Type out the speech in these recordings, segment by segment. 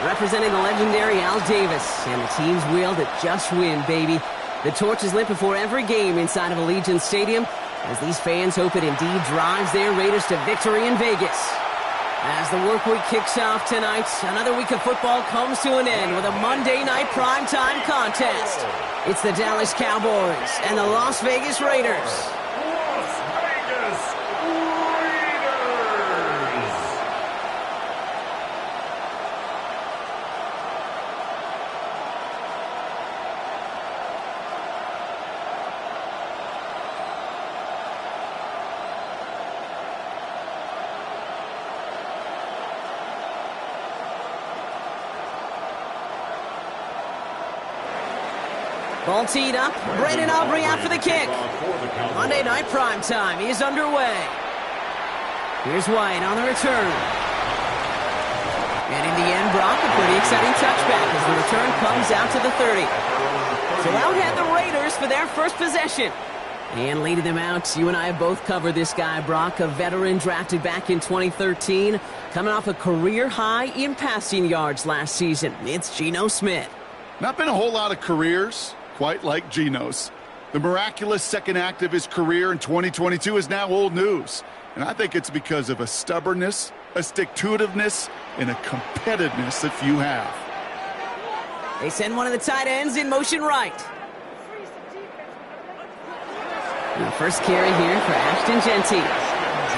representing the legendary Al Davis. And the team's will to just win, baby. The torch is lit before every game inside of Allegiant Stadium, as these fans hope it indeed drives their Raiders to victory in Vegas. As the work week kicks off tonight, another week of football comes to an end with a Monday night primetime contest. It's the Dallas Cowboys and the Las Vegas Raiders. Ball teed up. Brandon Aubrey out for the kick. Monday Night Primetime is underway. Here's White on the return. And in the end, Brock, a pretty exciting touchback as the return comes out to the 30. So out head the Raiders for their first possession. And leading them out, you and I have both covered this guy, Brock, a veteran drafted back in 2013, coming off a career high in passing yards last season. It's Geno Smith. Not been a whole lot of careers quite like Geno's. The miraculous second act of his career in 2022 is now old news. And I think it's because of a stubbornness, a stick-to-itiveness, and a competitiveness that few have. They send one of the tight ends in motion right. And the first carry here for Ashton Genty.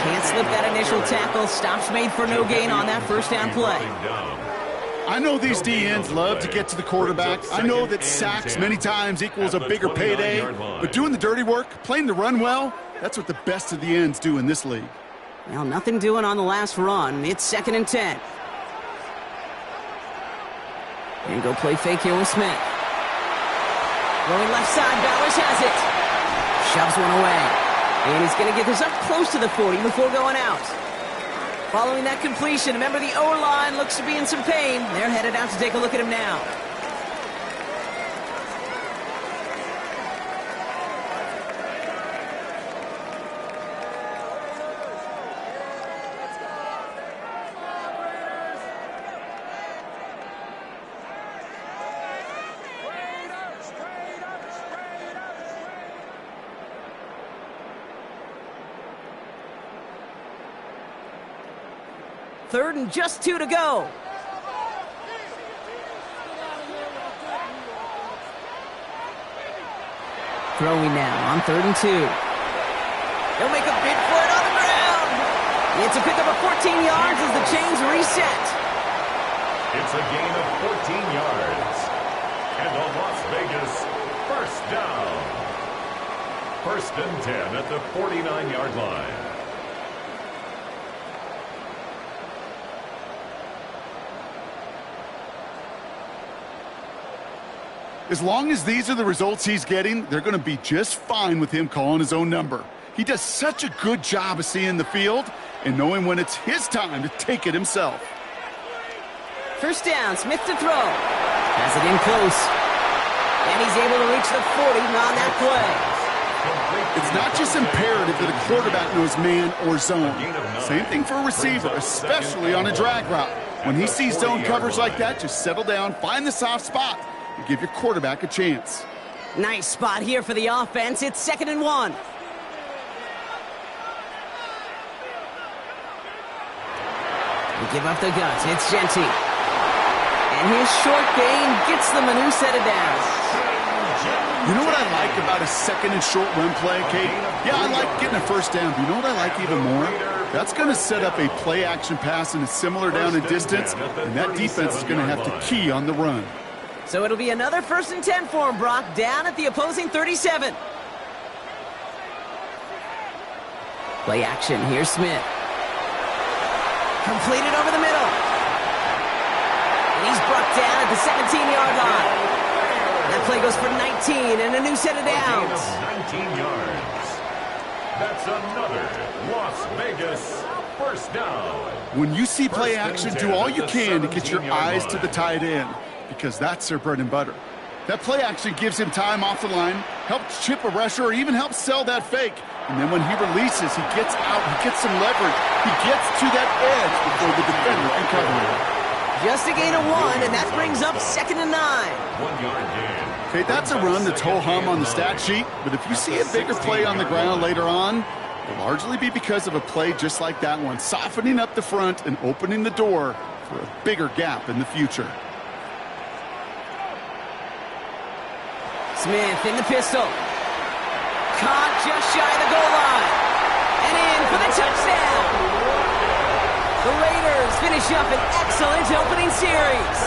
Can't slip that initial tackle. Stops made for no gain on that first down play. I know these DNs love to get to the quarterback. I know that sacks many times equals a bigger payday. But doing the dirty work, playing the run well, that's what the best of the ends do in this league. Well, nothing doing on the last run. It's 2nd and 10. And go play fake here with Smith. Going left side, Bowers has it. Shoves one away. And he's going to get this up close to the 40 before going out. Following that completion, remember the O-line looks to be in some pain. They're headed out to take a look at him now. Third and just 2 to go. Throwing now on 3rd and 2. They'll make a bid for it on the ground. It's a pickup of 14 yards as the chains reset. It's a gain of 14 yards. And a Las Vegas first down. 1st and 10 at the 49-yard line. As long as these are the results he's getting, they're going to be just fine with him calling his own number. He does such a good job of seeing the field and knowing when it's his time to take it himself. First down, Smith to throw. Has it in close. And he's able to reach the 40 on that play. It's not just imperative that a quarterback knows man or zone. Same thing for a receiver, especially on a drag route. When he sees zone coverage like that, just settle down, find the soft spot, and give your quarterback a chance. Nice spot here for the offense. It's 2nd and 1. They give up the guts. It's Genty. And his short gain gets them a new set of downs. You know what I like about a 2nd and short run play, Kate? Yeah, I like getting a first down, but you know what I like even more? That's going to set up a play-action pass in a similar down and distance, and that defense is going to have to key on the run. So it'll be another 1st and 10 for him, Brock, down at the opposing 37. Play action. Here's Smith. Completed over the middle. And he's brought down at the 17-yard line. That play goes for 19 and a new set of downs. 19 yards. That's another Las Vegas first down. When you see play action, do all you can to get your eyes to the tight end, because that's their bread and butter. That play action gives him time off the line, helps chip a rusher, or even helps sell that fake. And then when he releases, he gets out, he gets some leverage. He gets to that edge before the defender can cover him. Just a gain of 1, and that brings up 2nd and 9. 1 yard gain. Okay, that's a run that's ho-hum on the stat sheet, but if you see a bigger play on the ground later on, it'll largely be because of a play just like that one, softening up the front and opening the door for a bigger gap in the future. Smith in the pistol. Caught just shy of the goal line. And in for the touchdown. The Raiders finish up an excellent opening series.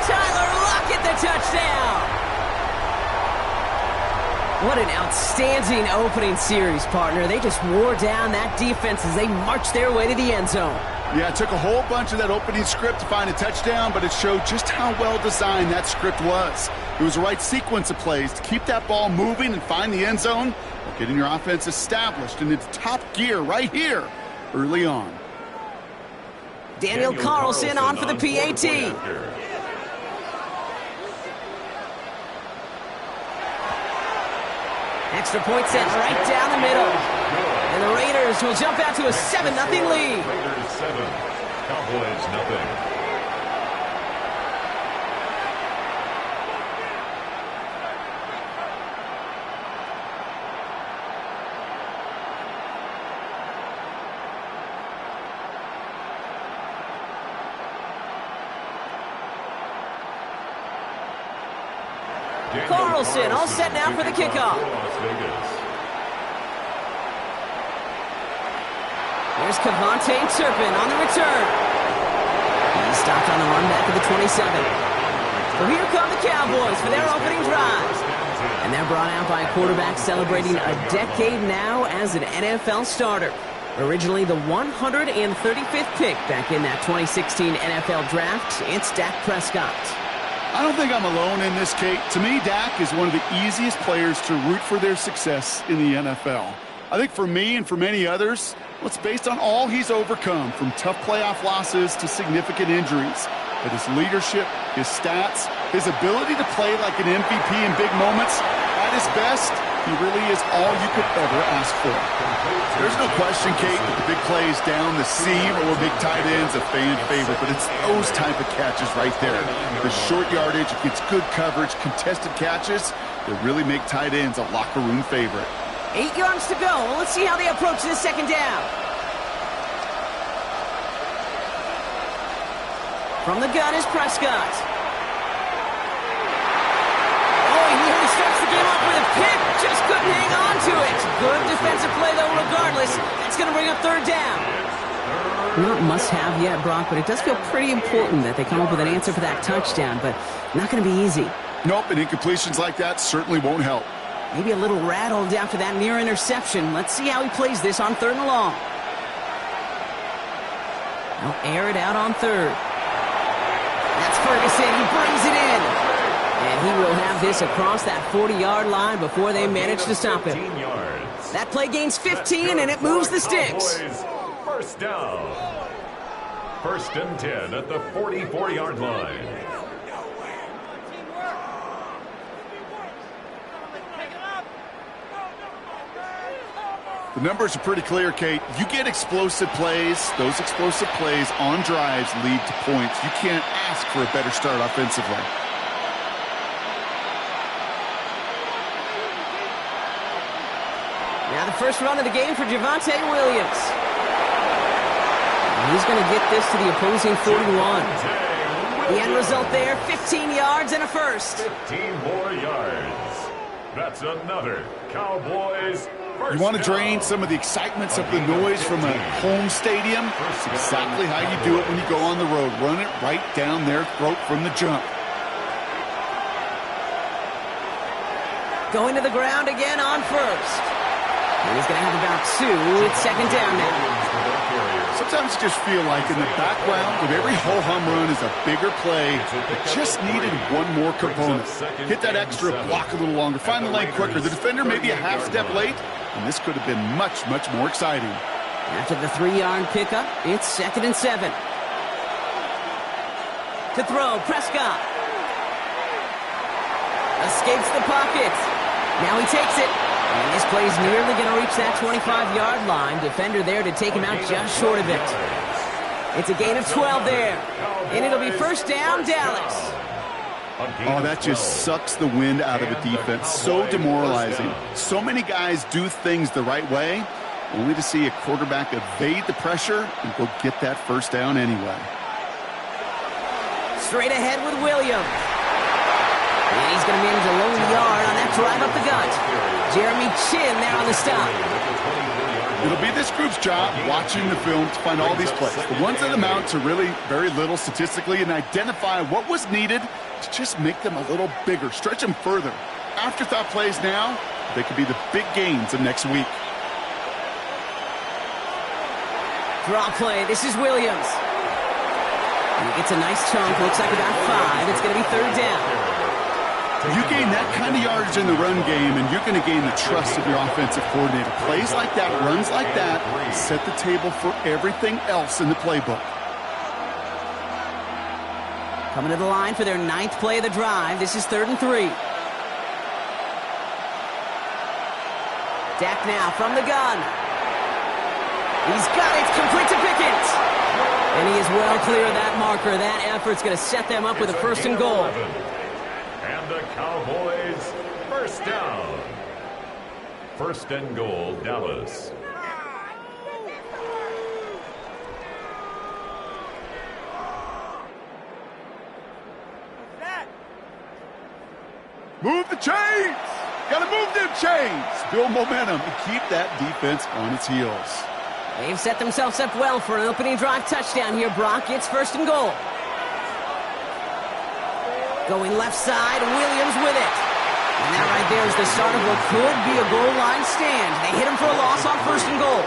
Tyler Lockett, the touchdown. What an outstanding opening series, partner. They just wore down that defense as they marched their way to the end zone. Yeah, it took a whole bunch of that opening script to find a touchdown, but it showed just how well designed that script was. It was the right sequence of plays to keep that ball moving and find the end zone while getting your offense established in its top gear right here early on. Daniel Carlson on for the PAT. Extra point set right down the middle. And the Raiders will jump out to a 7-0 lead. Raiders 7, Cowboys nothing. Carlson all set now for the kickoff. Here's Cavante Turpin on the return. He's stopped on the run back of the 27. So here come the Cowboys for their opening drive. And they're brought out by a quarterback celebrating a decade now as an NFL starter. Originally the 135th pick back in that 2016 NFL Draft, it's Dak Prescott. I don't think I'm alone in this, Kate. To me, Dak is one of the easiest players to root for their success in the NFL. I think for me and for many others, well, it's based on all he's overcome, from tough playoff losses to significant injuries. But his leadership, his stats, his ability to play like an MVP in big moments, at his best, he really is all you could ever ask for. There's no question, Kate, that the big plays down the seam or big tight ends a fan favorite, but it's those type of catches right there. The short yardage against good coverage, contested catches that really make tight ends a locker room favorite. 8 yards to go. Let's see how they approach this second down. From the gun is Prescott. Oh, he nearly starts the game off with a pick. Just couldn't hang on to it. Good defensive play, though, regardless. That's going to bring up third down. Not must-have yet, Brock, but it does feel pretty important that they come up with an answer for that touchdown, but not going to be easy. Nope, and incompletions like that certainly won't help. Maybe a little rattled after that near interception. Let's see how he plays this on 3rd and long. They'll air it out on 3rd. That's Ferguson. He brings it in. And he will have this across that 40-yard line before they manage to stop him. That play gains 15, and it moves the sticks. First down. 1st and 10 at the 44-yard line. The numbers are pretty clear, Kate. You get explosive plays. Those explosive plays on drives lead to points. You can't ask for a better start offensively. Now the first run of the game for Javonte Williams. And he's going to get this to the opposing 41. The end result there, 15 yards and a first. 15 more yards. That's another Cowboys. You want to drain some of the excitement, some of the noise from a home stadium? It's exactly how you do it when you go on the road. Run it right down their throat from the jump. Going to the ground again on 1st. And he's going to have about 2. It's 2nd down now. Sometimes you just feel like in the background of every ho-hum run is a bigger play that just needed one more component. Hit that extra block a little longer. Find the lane quicker. The defender may be a half step late, and this could have been much, much more exciting. After the 3-yard pickup, it's 2nd and 7. To throw, Prescott. Escapes the pocket. Now he takes it. And this play's nearly going to reach that 25-yard line. Defender there to take him out just short of it. It's a gain of 12 there. And it'll be first down, Dallas. Oh, that just sucks the wind out of a defense. So demoralizing. So many guys do things the right way, only to see a quarterback evade the pressure and go get that first down anyway. Straight ahead with Williams. And he's going to manage a lone yard on that drive up the gut. Jeremy Chin there on the stop. It'll be this group's job watching the film to find all these plays. The ones that amount to really very little statistically and identify what was needed to just make them a little bigger, stretch them further. Afterthought plays now, they could be the big gains of next week. Draw play. This is Williams. He gets a nice chunk. Looks like about 5. It's going to be third down. You gain that kind of yardage in the run game, and you're going to gain the trust of your offensive coordinator. Plays like that, runs like that, set the table for everything else in the playbook. Coming to the line for their 9th play of the drive. This is 3rd and 3. Dak now from the gun. He's got it. It's complete to Pickens. And he is well clear of that marker. That effort's going to set them up with a first and goal. And the Cowboys first down. First and goal, Dallas. Move the chains! Gotta move them chains! Build momentum and keep that defense on its heels. They've set themselves up well for an opening drive touchdown here, Brock. It's first and goal. Going left side, Williams with it. And that right there is the start of what could be a goal line stand. They hit him for a loss on first and goal.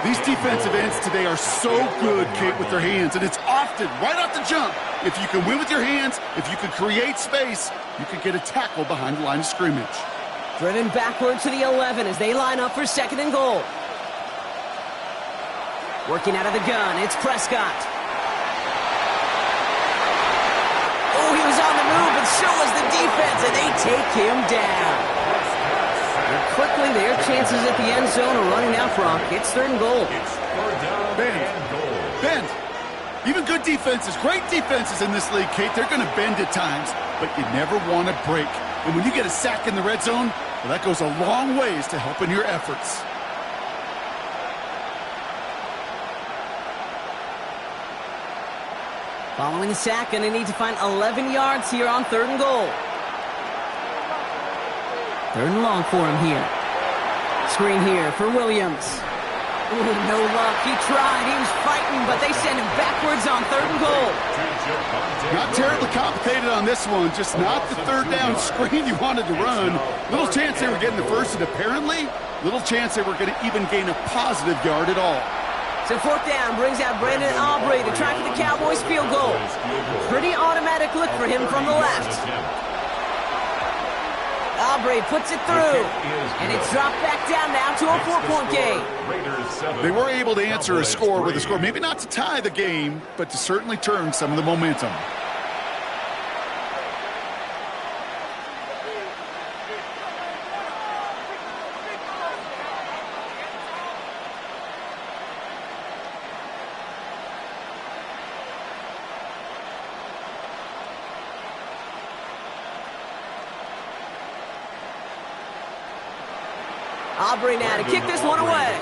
These defensive ends today are so good, Kate, with their hands, and it's often right off the jump. If you can win with your hands, if you can create space, you can get a tackle behind the line of scrimmage. Driven backward to the 11 as they line up for second and goal. Working out of the gun, it's Prescott. Oh, he was on the move, but so was the defense, and they take him down. And quickly, their chances at the end zone are running out, Brock. It's third and goal. Bend. Even good defenses, great defenses in this league, Kate, they're going to bend at times, but you never want to break. And when you get a sack in the red zone, well, that goes a long ways to helping your efforts. Following the sack, and they need to find 11 yards here on third and goal. Third and long for him here. Screen here for Williams. Ooh, no luck. He tried. He was fighting, but they send him backwards on third and goal. Not terribly complicated on this one. Just not the third down screen you wanted to run. Little chance they were getting the first, and apparently, little chance they were going to even gain a positive yard at all. So fourth down brings out Brandon Aubrey to try for the Cowboys field goal. Pretty automatic look for him from the left. Aubrey puts it through, and it's dropped back down now to a 4-point game. They were able to answer a score with a score, maybe not to tie the game, but to certainly turn some of the momentum. Aubrey now to kick this one away.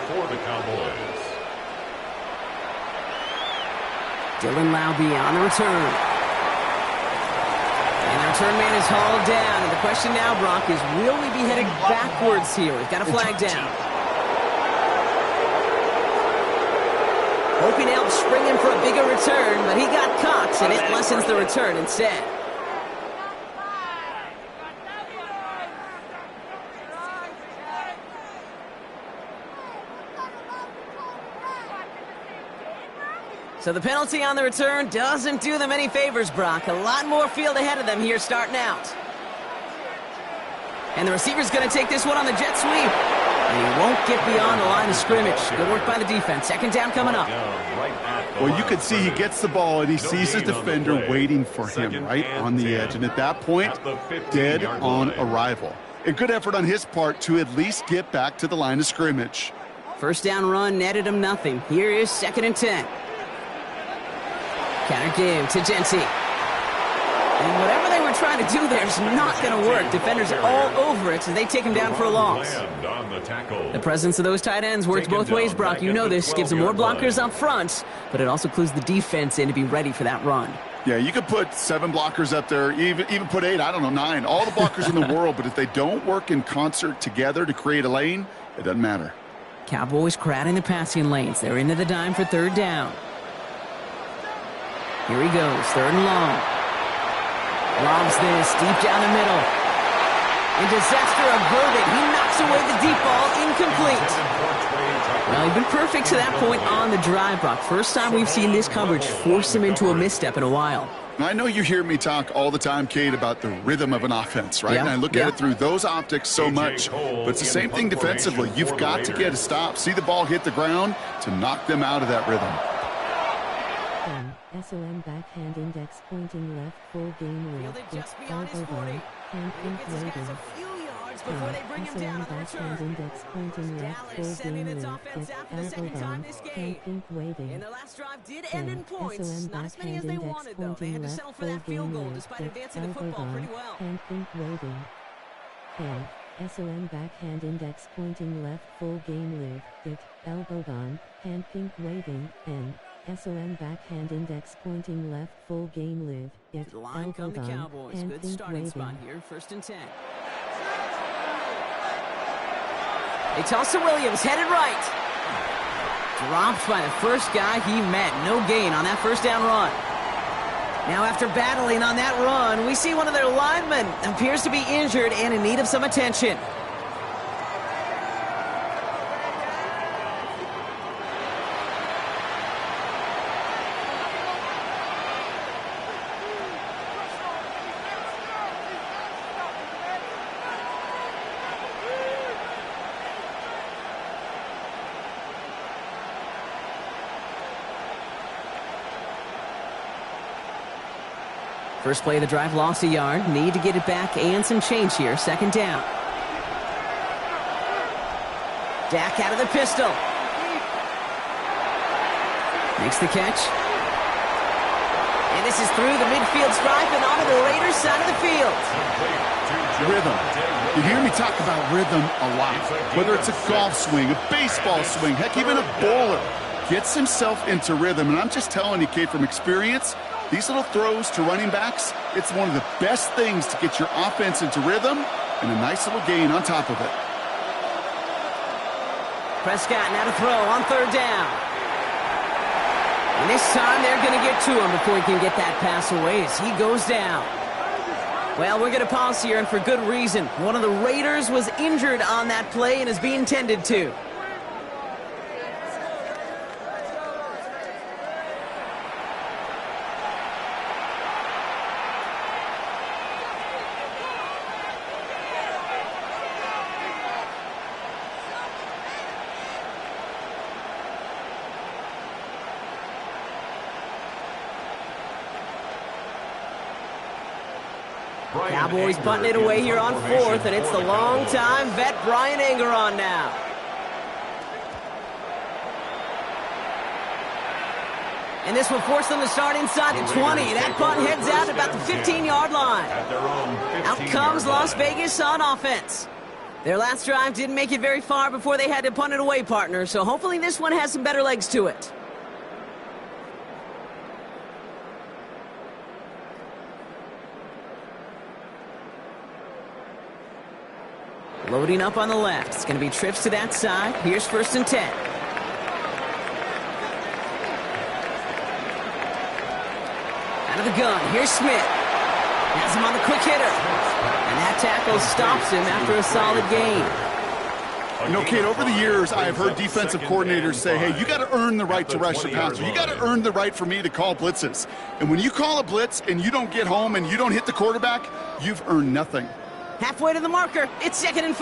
For the Cowboys. Dylan Laube on the return. And the return man is hauled down. And the question now, Brock, is will we be headed backwards here? We've got a flag down. Hoping to help spring him for a bigger return, but he got caught, and it lessens the return instead. So the penalty on the return doesn't do them any favors, Brock. A lot more field ahead of them here starting out. And the receiver's going to take this one on the jet sweep. And he won't get beyond the line of scrimmage. Good work by the defense. Second down coming up. Well, you can see he gets the ball and he sees his defender waiting for him right on the edge. And at that point, dead on arrival. A good effort on his part to at least get back to the line of scrimmage. First down run netted him nothing. Here is 2nd and 10. Counter give to Jency. And whatever they were trying to do there is not going to work. Defenders all over it, so they take him down for a loss. The presence of those tight ends works both ways, Brock. You know this. Gives them more blockers up front, but it also clues the defense in to be ready for that run. Yeah, you could put 7 blockers up there, even put 8, I don't know, 9. All the blockers in the world, but if they don't work in concert together to create a lane, it doesn't matter. Cowboys crowding the passing lanes. They're into the dime for 3rd down. Here he goes, 3rd and long. Lobs this deep down the middle. And disaster averted. He knocks away the deep ball, incomplete. Well, he's been perfect to that point on the drive, Brock. First time we've seen this coverage force him into a misstep in a while. I know you hear me talk all the time, Kate, about the rhythm of an offense, right? Yeah, and I look at it through those optics so much. But it's the same thing defensively. You've got to get a stop, see the ball hit the ground to knock them out of that rhythm. SOM backhand index pointing left, full game lead. It's elbow ball, hand pink waiting. SOM backhand index pointing left, full game lead. It's elbow ball, hand pink waiting. And the last drive did end in points. SOM Not as many as backhand they index wanted, though. They had pointing to left, settle for full that field game goal lead. despite It's advancing the elbow football ball, pretty well. hand pink waiting. And SOM backhand index pointing left, full game lead. It elbow ball, hand pink waving. And SOM backhand index pointing left, full game live. To the line come the Cowboys. Good starting spot here. 1st and 10. They toss to Williams, headed right. Dropped by the first guy he met. No gain on that 1st down run. Now after battling on that run, we see one of their linemen appears to be injured and in need of some attention. First play of the drive, lost a yard. Need to get it back and some change here. 2nd down. Dak out of the pistol. Makes the catch. And this is through the midfield stripe and onto the Raiders' side of the field. Rhythm. You hear me talk about rhythm a lot. Whether it's a golf swing, a baseball swing, heck, even a bowler gets himself into rhythm. And I'm just telling you, Kate, from experience, these little throws to running backs, it's one of the best things to get your offense into rhythm and a nice little gain on top of it. Prescott now to throw on 3rd down. And this time they're going to get to him before he can get that pass away as he goes down. Well, we're going to pause here, and for good reason. One of the Raiders was injured on that play and is being tended to. Cowboys butting it away here on 4th, and it's the long-time vet Brian Anger on now. And this will force them to start inside the 20. That punt heads out at about the 15-yard line. Out comes Las Vegas on offense. Their last drive didn't make it very far before they had to punt it away, partner, so hopefully this one has some better legs to it. Loading up on the left. It's going to be trips to that side. Here's 1st and 10. Out of the gun. Here's Smith. Has him on the quick hitter. And that tackle stops him after a solid gain. You know, Kate, over the years, I have heard defensive coordinators say, hey, you got to earn the right to rush the passer. You got to earn the right for me to call blitzes. And when you call a blitz and you don't get home and you don't hit the quarterback, you've earned nothing. Halfway to the marker. It's 2nd and 5.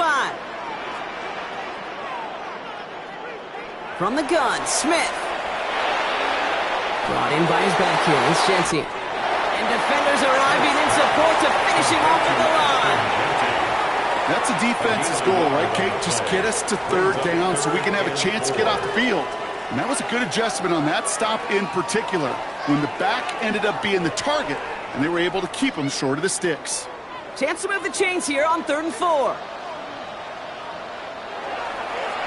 From the gun, Smith. Brought in by his back here. It's Jency. And defenders arriving in support to finish him off at the line. That's a defense's goal, right, Kate? Just get us to third down so we can have a chance to get off the field. And that was a good adjustment on that stop in particular, when the back ended up being the target, and they were able to keep them short of the sticks. Chance to move the chains here on 3rd and 4.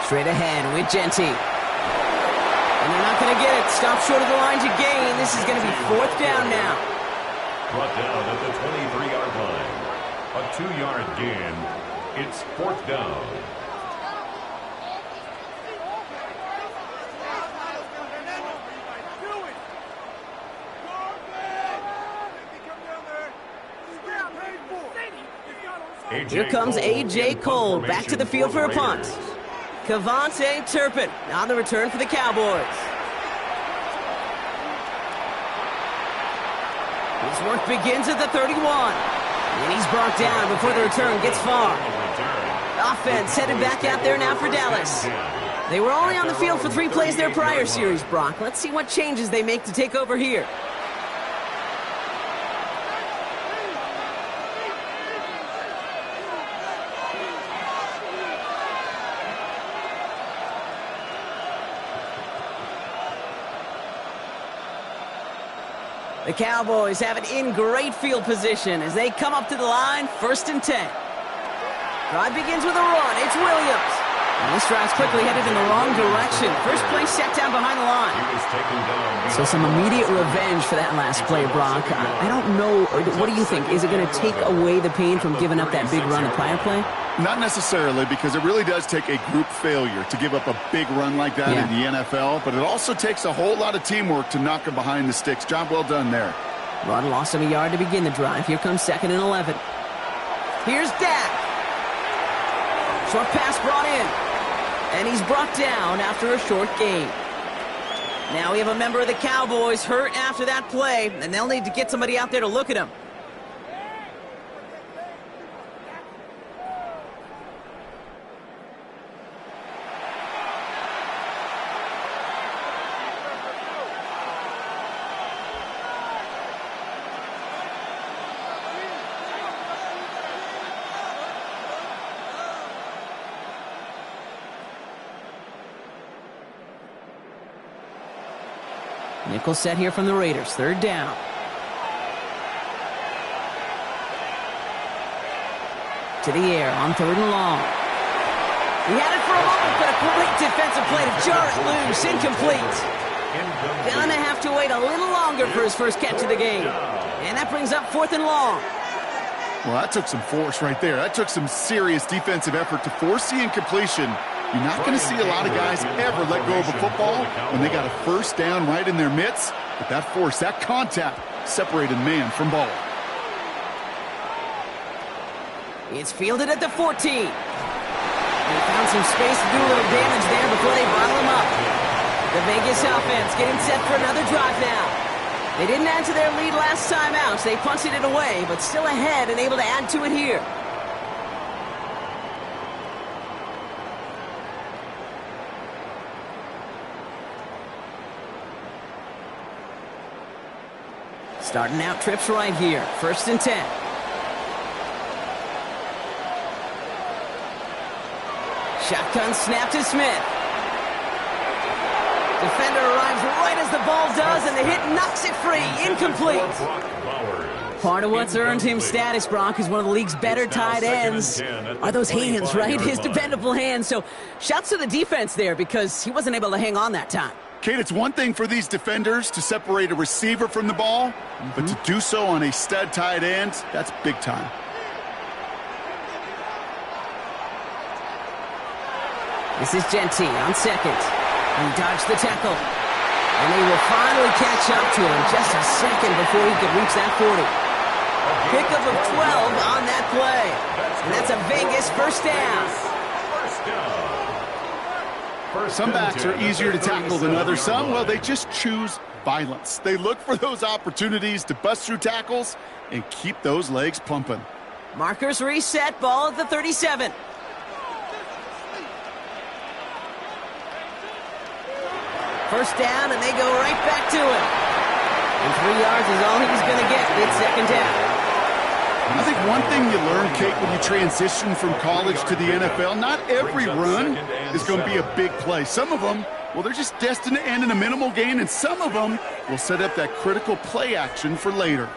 Straight ahead with Genty. And they're not going to get it. Stop short of the line to gain. This is going to be 4th down now. Brought down at the 23-yard line. A 2-yard gain. It's 4th down. Here comes A.J. Cole back to the field for a punt. Cavante Turpin on the return for the Cowboys. His work begins at the 31. And he's brought down before the return gets far. Offense headed back out there now for Dallas. They were only on the field for 3 plays their prior series, Brock. Let's see what changes they make to take over here. The Cowboys have it in great field position as they come up to the line, 1st and 10. Drive begins with a run. It's Williams. And this drive's quickly headed in the wrong direction. First play set down behind the line. So some immediate revenge for that last play, Brock. I don't know. What do you think? Is it going to take away the pain from giving up that big run the prior play? Not necessarily, because it really does take a group failure to give up a big run like that in the NFL, but it also takes a whole lot of teamwork to knock him behind the sticks. Job well done there. Run lost him a yard to begin the drive. Here comes 2nd and 11. Here's Dak. Short pass brought in. And he's brought down after a short gain. Now we have a member of the Cowboys hurt after that play, and they'll need to get somebody out there to look at him. Nickel set here from the Raiders. 3rd down. To the air on 3rd and long. He had it for a moment, but a great defensive play to jar it loose. Incomplete. Gonna have to wait a little longer for his first catch of the game. And that brings up 4th and long. Well, that took some force right there. That took some serious defensive effort to force the incompletion. You're not going to see a lot of guys ever let go of a football when they got a 1st down right in their midst. But that force, that contact, separated man from ball. It's fielded at the 14. They found some space to do a little damage there before they bottle him up. The Vegas offense getting set for another drive now. They didn't add to their lead last time out, so they punted it away, but still ahead and able to add to it here. Starting out trips right here. 1st and 10. Shotgun snap to Smith. Defender arrives right as the ball does, and the hit knocks it free. Incomplete. Part of what's earned him status, Brock, is one of the league's better tight ends. Are those hands, right? His dependable hands. So shouts to the defense there because he wasn't able to hang on that time. Kate, it's one thing for these defenders to separate a receiver from the ball, but to do so on a stud tight end, that's big time. This is Genty on 2nd. He dodged the tackle. And they will finally catch up to him just a second before he could reach that 40. Pickup of 12 on that play. And that's a Vegas 1st down. Some backs are easier to tackle than others. Some, well, they just choose violence. They look for those opportunities to bust through tackles and keep those legs pumping. Markers reset, ball at the 37. First down, and they go right back to him. And 3 yards is all he's going to get. It's 2nd down. I think one thing you learn, Kate, when you transition from college to the NFL, not every run is going to be a big play. Some of them, well, they're just destined to end in a minimal gain, and some of them will set up that critical play action for later.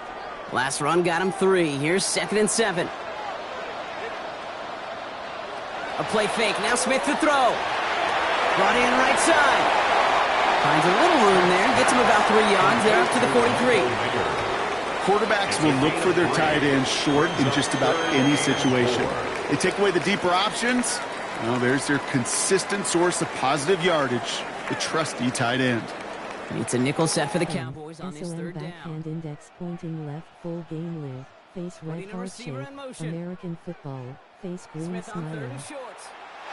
Last run got him 3. Here's 2nd and 7. A play fake. Now Smith to throw. Brought in right side. Finds a little room there. Gets him about 3 yards. They're up to the 43. Quarterbacks will look for their tight ends short in just about any situation. They take away the deeper options. Well, there's their consistent source of positive yardage, the trusty tight end. It's a nickel set for the Cowboys on this 3rd down. Backhand index pointing left, full game live. Face right hard shape. American football. Face green smiling.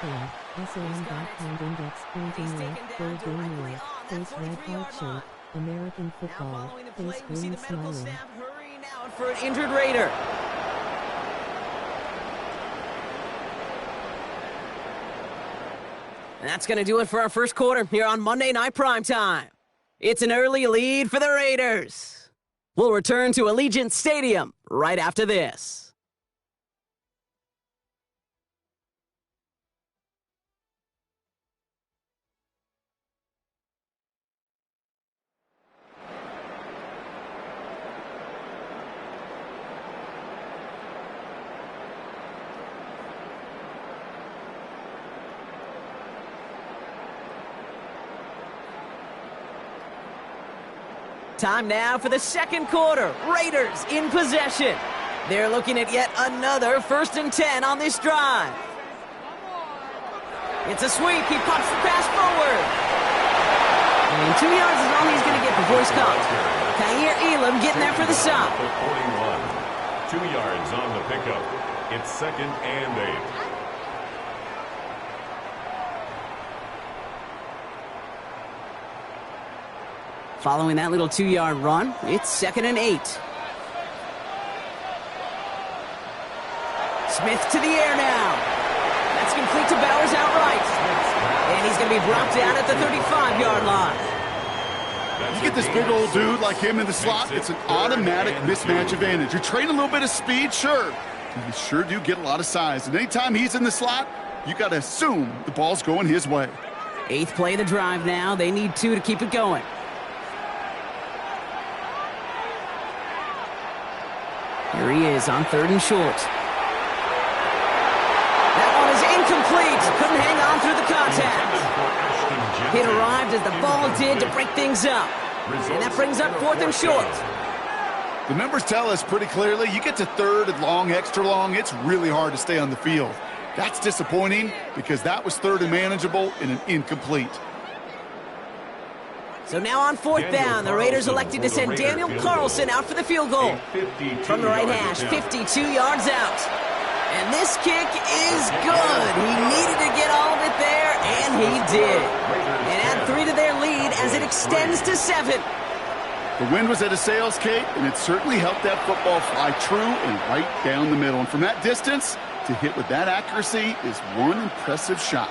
And SOM backhand index pointing left, full game live. Face right hard shape. American football. Face green smiling. Hurrying out for an injured Raider. And that's going to do it for our first quarter here on Monday Night Primetime. It's an early lead for the Raiders. We'll return to Allegiant Stadium right after this. Time now for the second quarter. Raiders in possession. They're looking at yet another 1st and 10 on this drive. It's a sweep. He pops the pass forward. And 2 yards is all he's going to get before he's caught. Kaiir Elam getting there for the stop. 41. 2 yards on the pickup. It's 2nd and 8. Following that little 2-yard run, it's 2nd and 8. Smith to the air now. That's complete to Bowers outright. And he's going to be brought down at the 35-yard line. You get this big old dude like him in the slot, it's an automatic mismatch advantage. You're trading a little bit of speed, sure. You sure do get a lot of size. And anytime he's in the slot, you got to assume the ball's going his way. 8th play of the drive now. They need 2 to keep it going. Here he is on 3rd and short. That one is incomplete. Couldn't hang on through the contact. It arrived as the ball did to break things up. And that brings up 4th and short. The numbers tell us pretty clearly, you get to 3rd and long, extra long, it's really hard to stay on the field. That's disappointing because that was 3rd and manageable and an incomplete. So now on 4th down, the Raiders elected to send Daniel Carlson out for the field goal. From the right hash, 52 yards out. And this kick is good. He needed to get all of it there, and he did. And add 3 to their lead as it extends to 7. The wind was at a sails, Kate, and it certainly helped that football fly true and right down the middle. And from that distance, to hit with that accuracy is one impressive shot.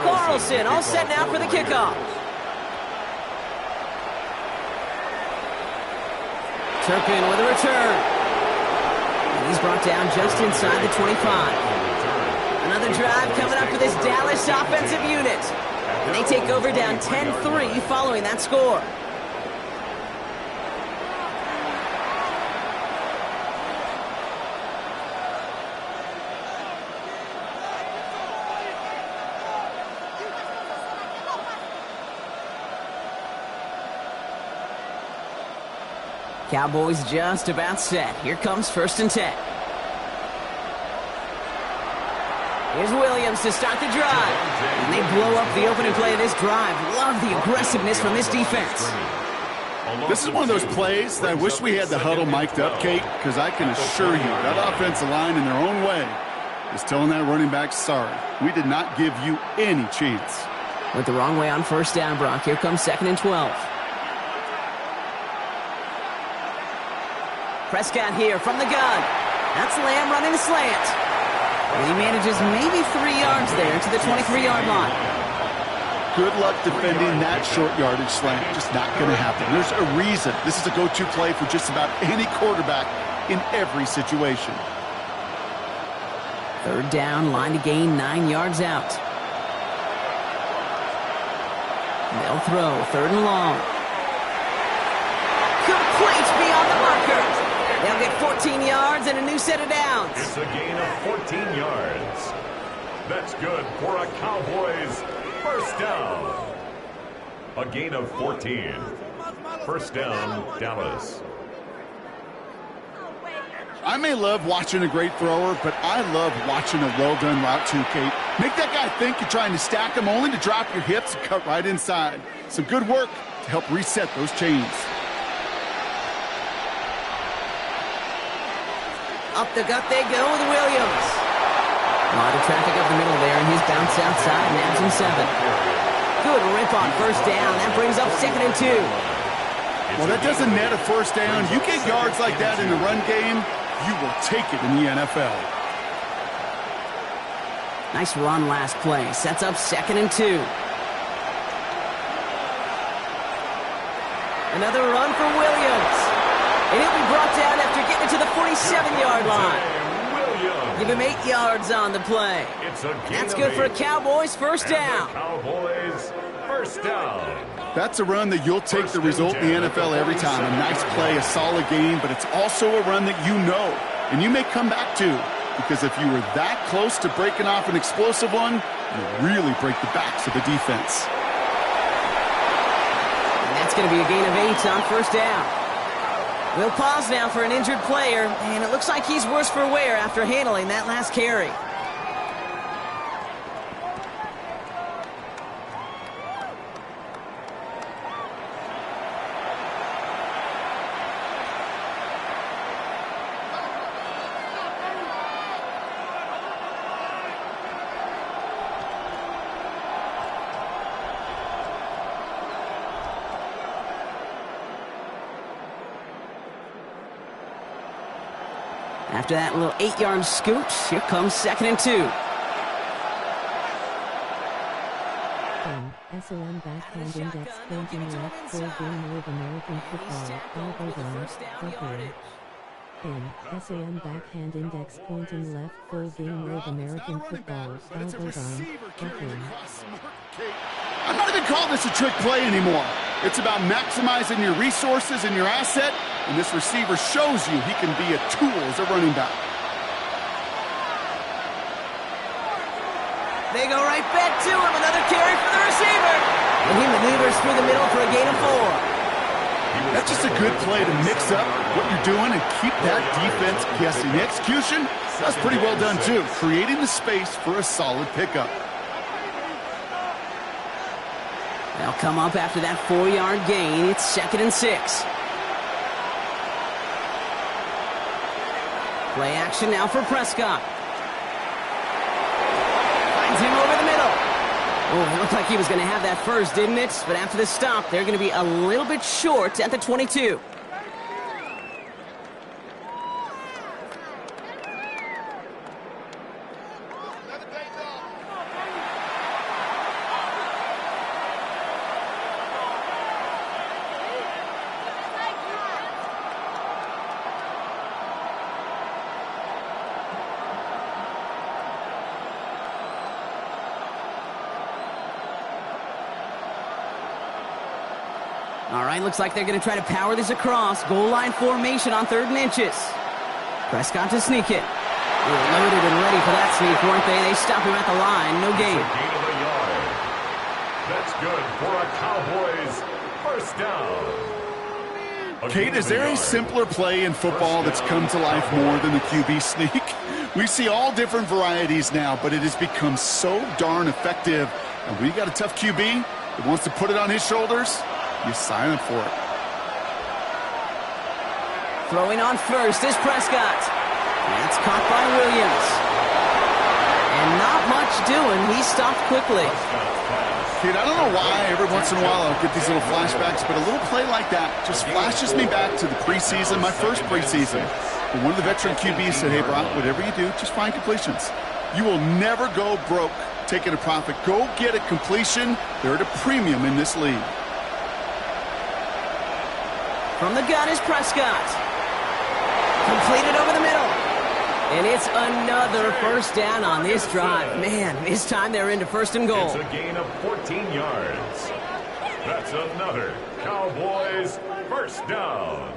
Carlson all set now for the kickoff. Turpin with a return. And he's brought down just inside the 25. Another drive coming up for this Dallas offensive unit. And they take over down 10-3 following that score. Cowboys just about set. Here comes 1st and 10. Here's Williams to start the drive. And they blow up the opening play of this drive. Love the aggressiveness from this defense. This is one of those plays that I wish we had the huddle mic'd up, Kate, because I can assure you that offensive line in their own way is telling that running back, sorry, we did not give you any chance. Went the wrong way on 1st down, Brock. Here comes 2nd and 12. Prescott here from the gun. That's Lamb running a slant. And he manages maybe 3 yards there to the 23-yard line. Good luck defending that short yardage slant. Just not going to happen. There's a reason. This is a go-to play for just about any quarterback in every situation. 3rd down, line to gain 9 yards out. They'll throw, 3rd and long. Complete beyond the marker. They'll get 14 yards and a new set of downs. It's a gain of 14 yards. That's good for a Cowboys 1st down. A gain of 14. 1st down, Dallas. I may love watching a great thrower, but I love watching a well-done route too, Kate. Make that guy think you're trying to stack him only to drop your hips and cut right inside. Some good work to help reset those chains. Up the gut they go with Williams. A lot of traffic up the middle there, and he's bounced outside, nabs him 7. Good rip on 1st down. That brings up 2nd and 2. Well, that doesn't net a 1st down. You get yards like that in the run game, you will take it in the NFL. Nice run last play. Sets up 2nd and 2. Another run for Williams. And he'll be brought down after getting to the 47-yard line. Give him 8 yards on the play. That's good for a Cowboys 1st down. Cowboys 1st down. That's a run that you'll take the result in the NFL every time. A nice play, a solid game, but it's also a run that you know and you may come back to, because if you were that close to breaking off an explosive one, you really break the backs of the defense. And that's going to be a gain of 8 on 1st down. We'll pause now for an injured player, and it looks like he's worse for wear after handling that last carry. After that little 8-yard scoot, here comes 2nd and 2. SOM backhand index pointing left full game with American football, elbow down, okay. SOM backhand index pointing left full game with American football, elbow down, okay. I'm not even calling this a trick play anymore. It's about maximizing your resources and your asset, and this receiver shows you he can be a tool as a running back. They go right back to him. Another carry for the receiver. And he maneuvers through the middle for a gain of 4. That's just a good play to mix up what you're doing and keep that defense guessing. The execution, that's pretty well done too, creating the space for a solid pickup. They'll come up after that 4-yard gain. It's 2nd and 6. Play action now for Prescott. Finds him over the middle. Oh, it looked like he was going to have that first, didn't it? But after the stop, they're going to be a little bit short at the 22. All right, looks like they're going to try to power this across. Goal line formation on 3rd and inches. Prescott to sneak it. They were loaded and ready for that sneak, weren't they? They stop him at the line. No gain. Gain of a yard. That's good for a Cowboys 1st down. Kate, is there a simpler play in football that's come to life more than the QB sneak? We see all different varieties now, but it has become so darn effective. And when you got a tough QB that wants to put it on his shoulders, you sign up for it. Throwing on first is Prescott. That's caught by Williams. And not much doing. He stopped quickly. Kate, I don't know why every once in a while I'll get these little flashbacks, but a little play like that just flashes me back to the preseason, my first preseason. And one of the veteran QBs said, hey, Brock, whatever you do, just find completions. You will never go broke taking a profit. Go get a completion. They're at a premium in this league. From the gun is Prescott. Completed over the middle. And it's another first down on this drive. Man, this time they're into first and goal. It's a gain of 14 yards. That's another Cowboys first down.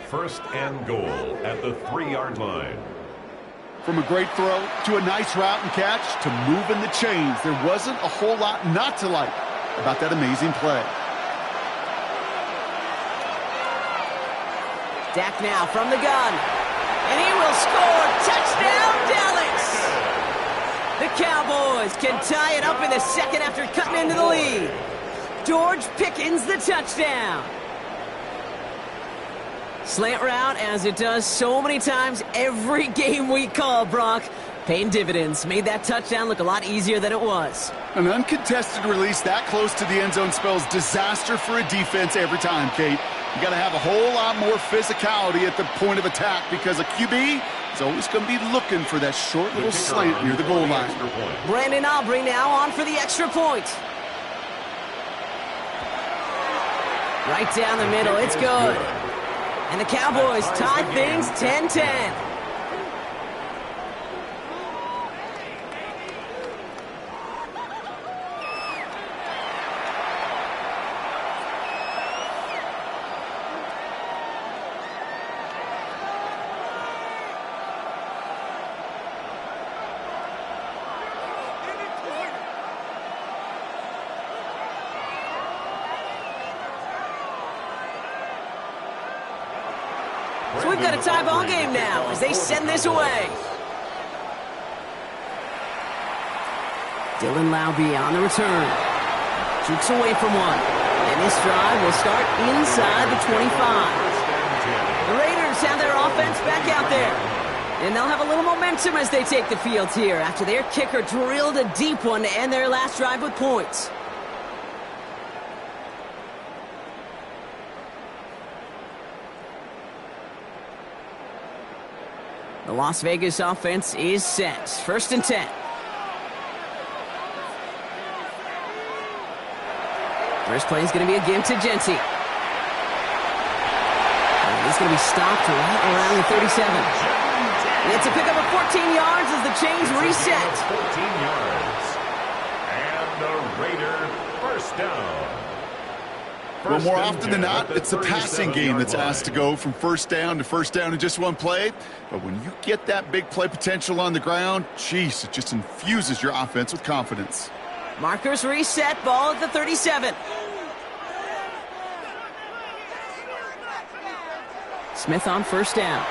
First and goal at the 3-yard line. From a great throw to a nice route and catch to moving the chains, there wasn't a whole lot not to like about that amazing play. Dak now from the gun. And he will score. Touchdown, Dallas! The Cowboys can tie it up in the second after cutting into the lead. George Pickens the touchdown. Slant route, as it does so many times every game we call, Brock. Paying dividends. Made that touchdown look a lot easier than it was. An uncontested release that close to the end zone spells disaster for a defense every time, Kate. You got to have a whole lot more physicality at the point of attack because a QB is always going to be looking for that short little slant near the goal line. Brandon Aubrey now on for the extra point. Right down the middle. It's good. And the Cowboys tie things 10-10. So we've got a tie ball game now as they send this away. Dylan Laube on the return. Jukes away from one. And this drive will start inside the 25. The Raiders have their offense back out there. And they'll have a little momentum as they take the field here after their kicker drilled a deep one to end their last drive with points. The Las Vegas offense is set. First and 10. First play is going to be a give to Genti. And he's going to be stopped right around the 37. And it's a pickup of 14 yards as the chains reset. 14 yards. And the Raider first down. Well, more often than not, it's the passing game that's asked to go from first down in just one play. But when you get that big play potential on the ground, geez, it just infuses your offense with confidence. Markers reset, ball at the 37. Smith on first down.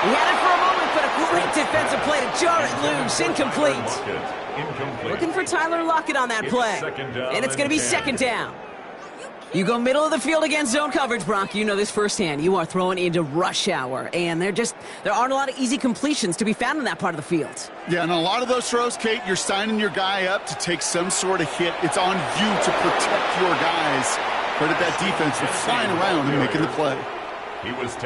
He had it for a moment, but a great defensive play to jar it loose. Incomplete. Looking for Tyler Lockett on that play. And it's going to be second down. You go middle of the field against zone coverage, Brock. You know this firsthand. You are throwing into rush hour. And there aren't a lot of easy completions to be found in that part of the field. Yeah, and a lot of those throws, Kate, you're signing your guy up to take some sort of hit. It's on you to protect your guys. Credit that defense for flying around and making the play.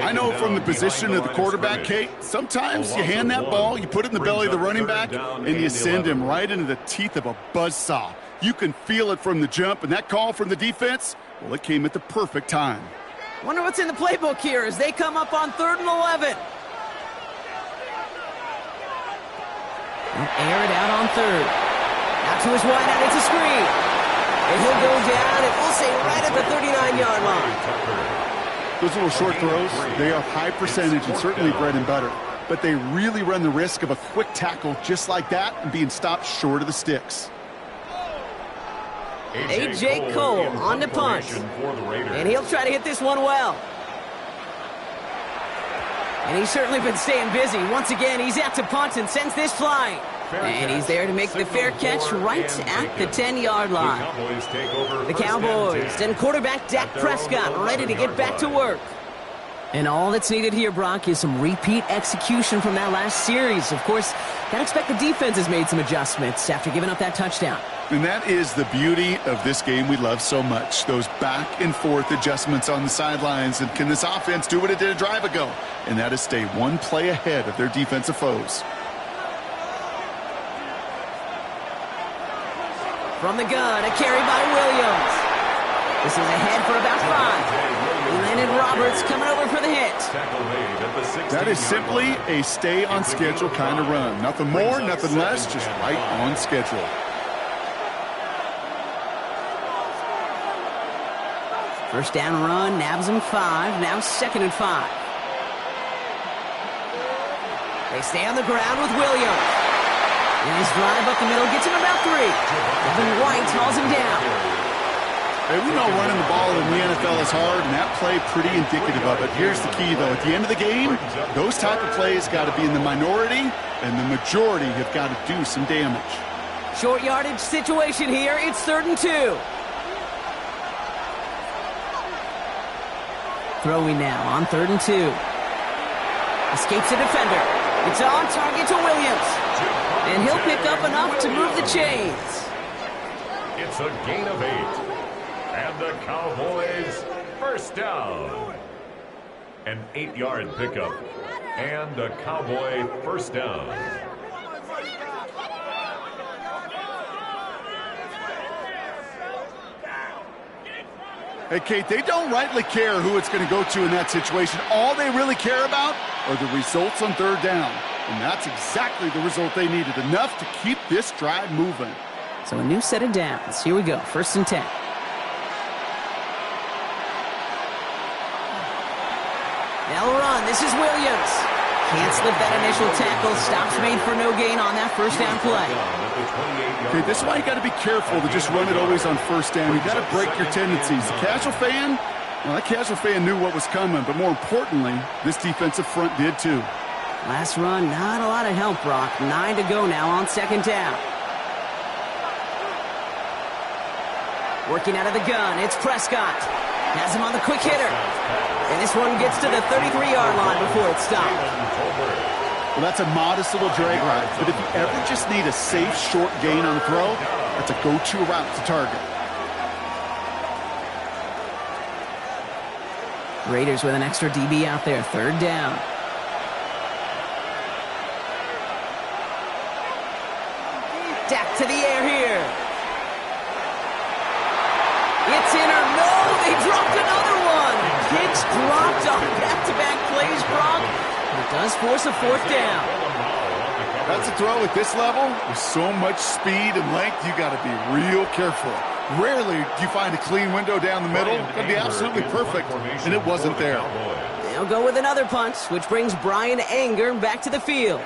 I know from the position of the quarterback, Kate, sometimes you hand that ball, you put it in the belly of the running back, and you send him right into the teeth of a buzzsaw. You can feel it from the jump, and that call from the defense, well, it came at the perfect time. Wonder what's in the playbook here as they come up on 3rd and 11. And air it out on 3rd. Out to his wideout, it's a screen. And he'll go down, and we'll say right at the 39-yard line. Those little short throws, they are high percentage and certainly bread and butter. But they really run the risk of a quick tackle just like that and being stopped short of the sticks. A.J. Cole on the punt. And he'll try to hit this one well. And he's certainly been staying busy. Once again, he's out to punt and sends this flying. And he's there to make the fair catch right at the 10-yard line. The Cowboys and quarterback Dak Prescott ready to get back to work. And all that's needed here, Brock, is some repeat execution from that last series. Of course, gotta expect the defense has made some adjustments after giving up that touchdown. And that is the beauty of this game we love so much. Those back and forth adjustments on the sidelines. And can this offense do what it did a drive ago? And that is stay one play ahead of their defensive foes. From the gun, a carry by Williams. This is ahead for about 5. Landon Roberts coming over for the hit. That is simply a stay-on-schedule kind of run. Nothing more, nothing less, just right on schedule. First down run, nabs him 5, now 2nd and 5. They stay on the ground with Williams. Nice drive up the middle, gets him about 3. Devin White hauls him down. Hey, we know running the ball in the NFL is hard, and that play pretty indicative of it. Here's the key, though. At the end of the game, those type of plays got to be in the minority, and the majority have got to do some damage. Short yardage situation here. It's 3rd and 2. Throwing now on 3rd and 2. Escapes a defender. It's on target to Williams. And he'll pick up enough to move the chains. It's a gain of 8. And the Cowboys first down. An 8-yard pickup. And a Cowboy first down. Hey, Kate, they don't rightly care who it's going to go to in that situation. All they really care about are the results on 3rd down. And that's exactly the result they needed. Enough to keep this drive moving. So a new set of downs. Here we go. 1st and 10. They'll run. This is Williams. Can't slip that initial tackle. Stops made for no gain on that first down play. Okay, this is why you got to be careful to just run it always on 1st down. You got to break your tendencies. The casual fan, well, that casual fan knew what was coming, but more importantly, this defensive front did too. Last run, not a lot of help, Brock. 9 to go now on 2nd down. Working out of the gun, it's Prescott. Has him on the quick hitter. And this one gets to the 33-yard line before it stopped. Well, that's a modest little drag route, but if you ever just need a safe, short gain on the throw, that's a go-to route to target. Raiders with an extra DB out there, 3rd down. Dak to the air here. It's in or no, they dropped another one. Kicks dropped on back-to-back plays, Brock. It does force a 4th down. That's a throw at this level. With so much speed and length, you got to be real careful. Rarely do you find a clean window down the middle. It'd be absolutely perfect, and it wasn't there. They'll go with another punt, which brings Brian Anger back to the field.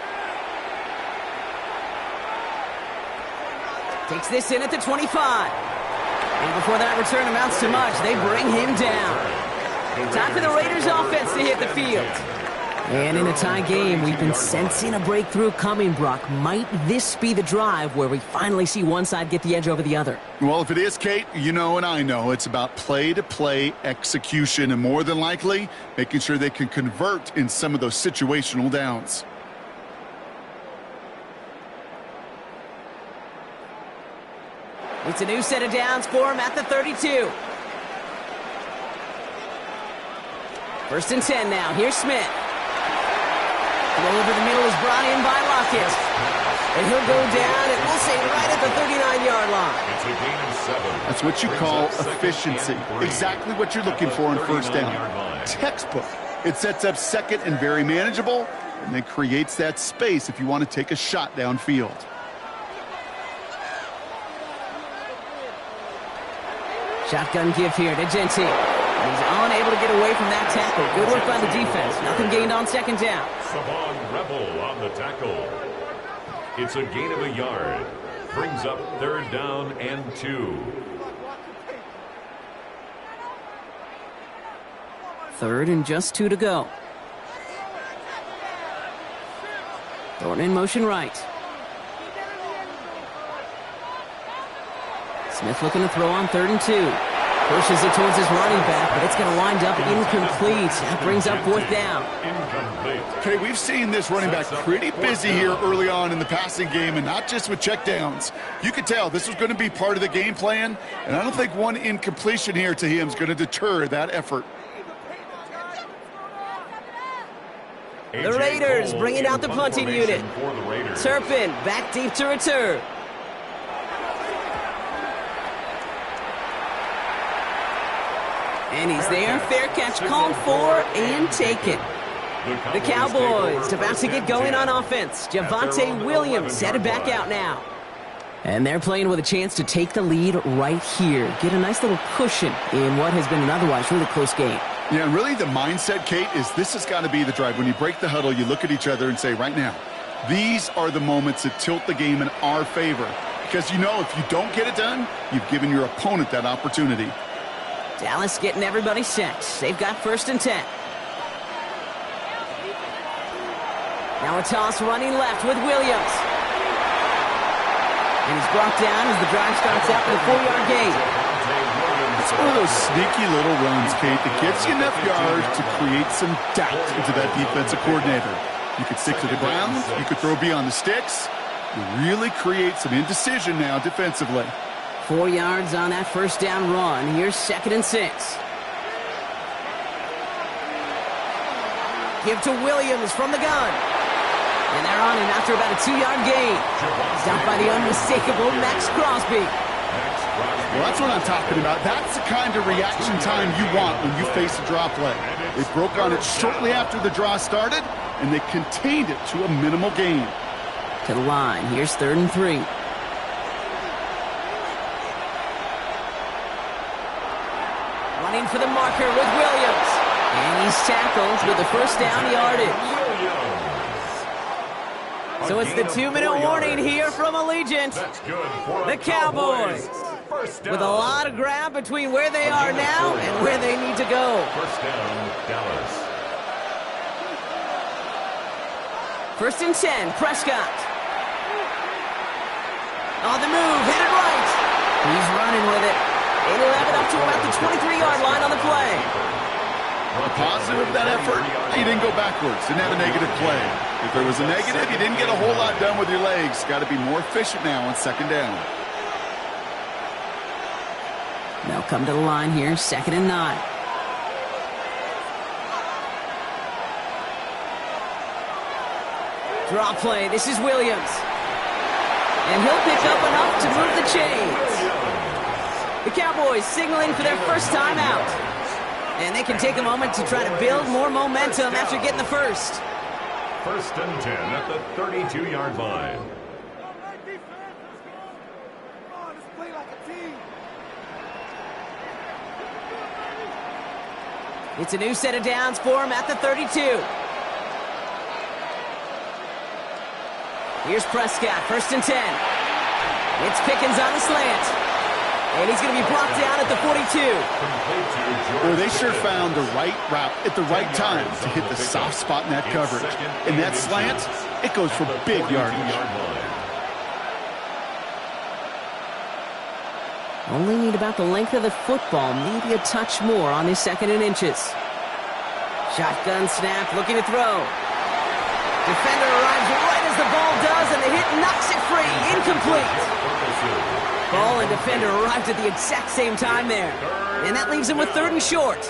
Takes this in at the 25. And before that return amounts to much, they bring him down. Time for the Raiders offense to hit the field. And in a tie game, we've been sensing a breakthrough coming, Brock. Might this be the drive where we finally see one side get the edge over the other? Well, if it is, Kate, you know and I know it's about play-to-play execution and more than likely making sure they can convert in some of those situational downs. It's a new set of downs for him at the 32. 1st and 10 now. Here's Smith. Throw over the middle is Brian by Lockett. And he'll go down, and we'll say right at the 39-yard line. It's a gain of 7. That's what you call efficiency. Exactly what you're looking for in 1st down. Textbook. It sets up 2nd and very manageable, and then creates that space if you want to take a shot downfield. Shotgun give here to Gentile. He's unable to get away from that tackle. Good work by the defense. Nothing gained on 2nd down. Savon Rebel on the tackle. It's a gain of a yard. Brings up 3rd down and 2. 3rd and just 2 to go. Thornton in motion right. Smith looking to throw on 3rd and 2. Pushes it towards his running back, but it's going to wind up incomplete. That brings up 4th down. Incomplete. Okay, we've seen this running back pretty busy here early on in the passing game, and not just with checkdowns. You could tell this was going to be part of the game plan, and I don't think one incompletion here to him is going to deter that effort. The Raiders bringing out the punting unit. Turpin back deep to return. And he's there. Fair catch called for and taken. The Cowboys about to get going on offense. Javonte Williams headed back out now. And they're playing with a chance to take the lead right here. Get a nice little cushion in what has been an otherwise really close game. Yeah, and really the mindset, Kate, is this has got to be the drive. When you break the huddle, you look at each other and say, right now, these are the moments that tilt the game in our favor. Because you know if you don't get it done, you've given your opponent that opportunity. Dallas getting everybody set. They've got 1st and 10. Now a toss running left with Williams. And he's brought down as the drive starts out with a 4-yard gain. It's one of those sneaky little runs, Kate, that gets you enough yards to create some doubt into that defensive coordinator. You could stick to the ground. You could throw beyond the sticks. You really create some indecision now defensively. 4 yards on that 1st down run. Here's 2nd and 6. Give to Williams from the gun. And they're on him after about a 2-yard gain. Stopped by the unmistakable Max Crosby. Well, that's what I'm talking about. That's the kind of reaction time you want when you face a draw play. They broke on it shortly after the draw started, and they contained it to a minimal gain. To the line. Here's 3rd and 3. Running for the marker with Williams. And he's tackled with the 1st down yardage. So it's the 2-minute warning here from Allegiant. The Cowboys with a lot of ground between where they are now and where they need to go. 1st down, Dallas. 1st and 10, Prescott. On the move, headed right. He's running with it. It'll have it up to about the 23-yard line on the play. The positive of that effort, he didn't go backwards, didn't have a negative play. If there was a negative, you didn't get a whole lot done with your legs. Got to be more efficient now on 2nd down. They'll come to the line here, 2nd and 9. Draw play, this is Williams. And he'll pick up enough to move the chains. The Cowboys signaling for their 1st time out. And they can take a moment to try to build more momentum after getting the 1st. 1st and 10 at the 32-yard line. It's a new set of downs for him at the 32. Here's Prescott, 1st and 10. It's Pickens on the slant. And he's going to be brought down at the 42. Well, they sure found the right route at the right time to hit the soft spot in that coverage. And that slant, it goes for big yardage. Only need about the length of the football, maybe a touch more on his 2nd and inches. Shotgun snap, looking to throw. Defender arrives right as the ball does, and the hit knocks it free. Incomplete. Ball and defender arrived at the exact same time there. And that leaves him with 3rd and short.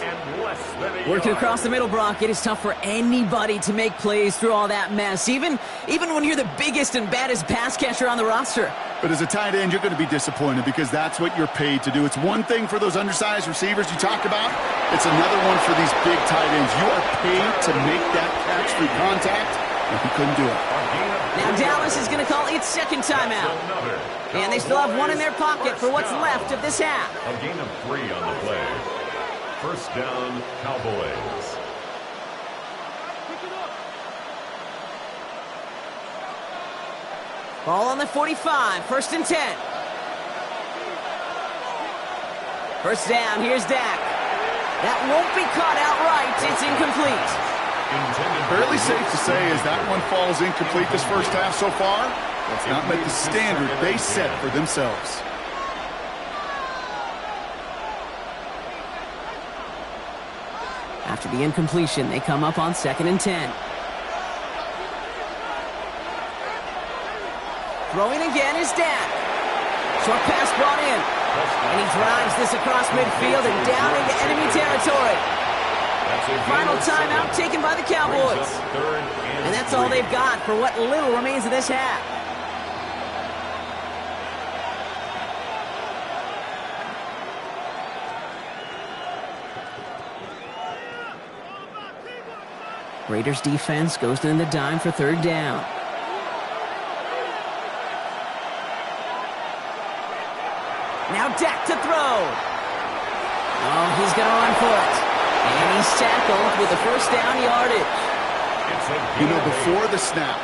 Working across the middle, Brock, it is tough for anybody to make plays through all that mess, even when you're the biggest and baddest pass catcher on the roster. But as a tight end, you're going to be disappointed because that's what you're paid to do. It's one thing for those undersized receivers you talk about. It's another one for these big tight ends. You are paid to make that catch through contact, and he couldn't do it. Now Dallas is going to call its 2nd timeout. And they still have 1 in their pocket for what's left of this half. A gain of 3 on the play. 1st down, Cowboys. Ball on the 45, 1st and 10. 1st down, here's Dak. That won't be caught outright. It's incomplete. Fairly safe to say as that one falls incomplete this 1st half so far. That's not met the standard they set for themselves. After the incompletion, they come up on 2nd and 10. Throwing again is Dak. Short pass brought in. And he drives this across midfield and down into enemy territory. Final timeout taken by the Cowboys. And that's all they've got for what little remains of this half. Raiders defense goes in the dime for third down. Now Dak to throw. Oh, he's going to run for it. And he's tackled with the first down yardage. You know, before the snap,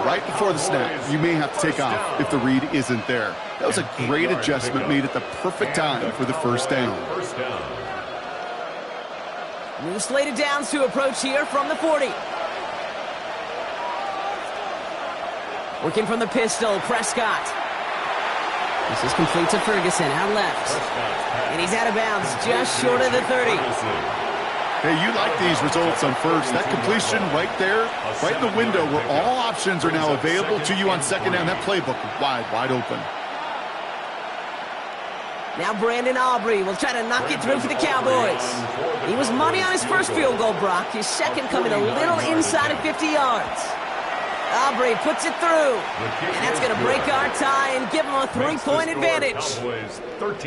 right before the snap, you may have to take off if the read isn't there. That was a great adjustment made at the perfect time for the first down. New slated downs to approach here from the 40. Working from the pistol, Prescott. This is complete to Ferguson, out left. And he's out of bounds, just short of the 30. Hey, you like these results on first. That completion right there, right in the window where all options are now available to you on second down. That playbook wide open. Now Brandon Aubrey will try to knock it through for the Cowboys. He was money on his first field goal, Brock. His second coming a little inside of 50 yards. Aubrey puts it through. And that's going to break our tie and give him a 3-point advantage.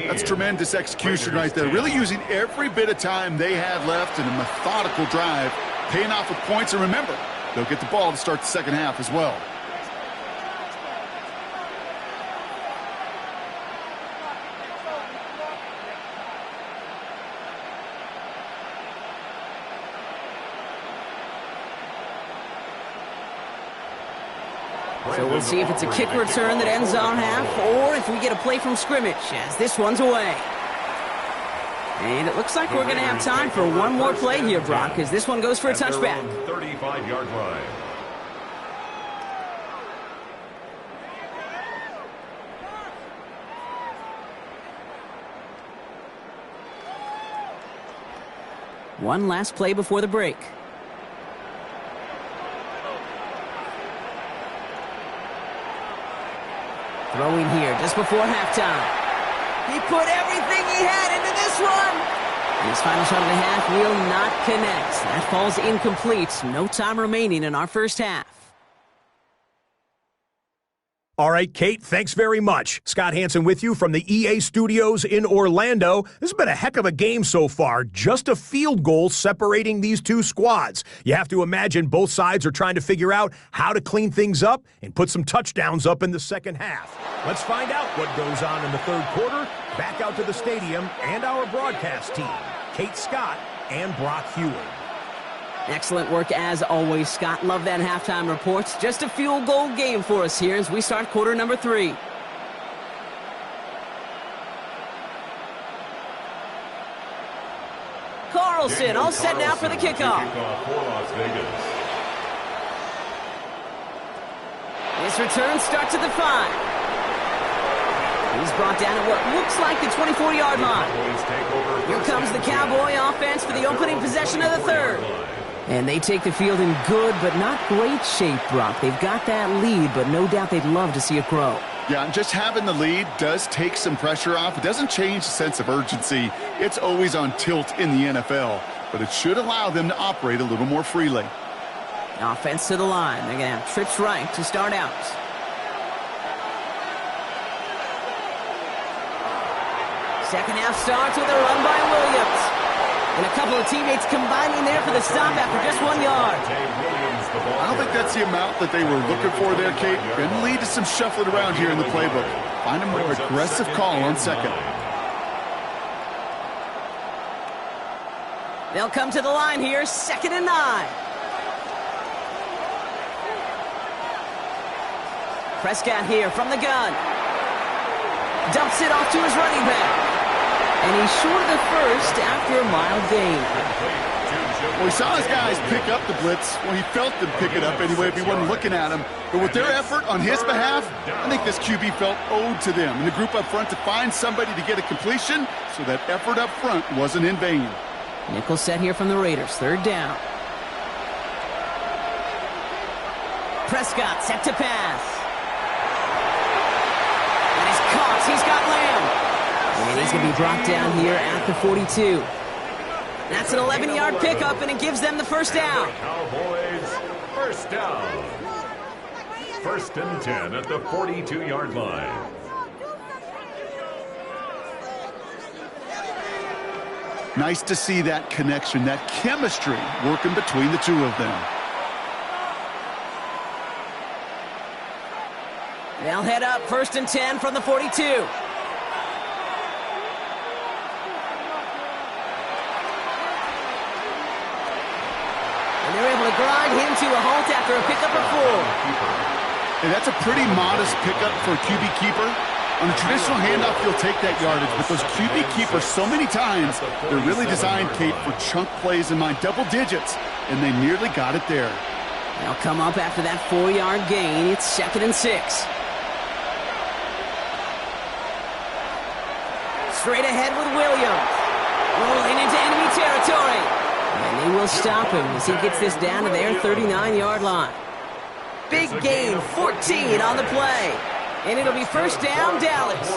That's tremendous execution right there. Really using every bit of time they had left in a methodical drive, paying off with points. And remember, they'll get the ball to start the second half as well. So we'll see if it's a kick return that ends on half, or if we get a play from scrimmage, as this one's away. And it looks like we're going to have time for one more play here, Brock, as this one goes for a touchback. 35-yard line. One last play before the break. Throwing here just before halftime. He put everything he had into this one. His final shot of the half will not connect. That falls incomplete. No time remaining in our first half. All right, Kate, thanks very much. Scott Hansen with you from the EA Studios in Orlando. This has been a heck of a game so far. Just a field goal separating these two squads. You have to imagine both sides are trying to figure out how to clean things up and put some touchdowns up in the second half. Let's find out what goes on in the third quarter. Back out to the stadium and our broadcast team, Kate Scott and Brock Hewitt. Excellent work as always, Scott. Love that halftime report. Just a field goal game for us here as we start quarter number 3. Carlson all set now for the kickoff. This return starts at the 5. He's brought down at what looks like the 24-yard line. Here comes the Cowboy offense for the opening possession of the third. And they take the field in good but not great shape, Brock. They've got that lead, but no doubt they'd love to see it grow. Yeah, and just having the lead does take some pressure off. It doesn't change the sense of urgency. It's always on tilt in the NFL, but it should allow them to operate a little more freely. Offense to the line. They're going to have trips right to start out. Second half starts with a run by Williams. And a couple of teammates combining there for the stop after just 1 yard. I don't think that's the amount that they were looking for there, Kate. Going to lead to some shuffling around here in the playbook. Find a more aggressive call on second. They'll come to the line here, 2nd and 9. Prescott here from the gun. Dumps it off to his running back. And he's short of the first after a mild gain. Well, he saw his guys pick up the blitz. Well, he felt them pick it up anyway if he wasn't looking at him. But with their effort on his behalf, I think this QB felt owed to them and the group up front to find somebody to get a completion, so that effort up front wasn't in vain. Nickel set here from the Raiders, 3rd down. Prescott set to pass. And he's caught. He's got Lamb. And he's going to be brought down here at the 42. That's an 11-yard pickup, and it gives them the first down. Cowboys, first down. 1st and 10 at the 42-yard line. Nice to see that connection, that chemistry working between the two of them. They'll head up 1st and 10 from the 42. And they're able to grind him to a halt after a pickup of 4. And that's a pretty modest pickup for a QB keeper. On a traditional handoff, you'll take that yardage, but those QB keepers, so many times, they're really designed, Kate, for chunk plays in mind, double digits, and they nearly got it there. They'll come up after that 4-yard gain. It's 2nd and 6. Straight ahead with Williams. Rolling into enemy territory. And they will stop him as he gets this down to their 39-yard line. Big gain, 14 on the play. And it'll be 1st down, Dallas.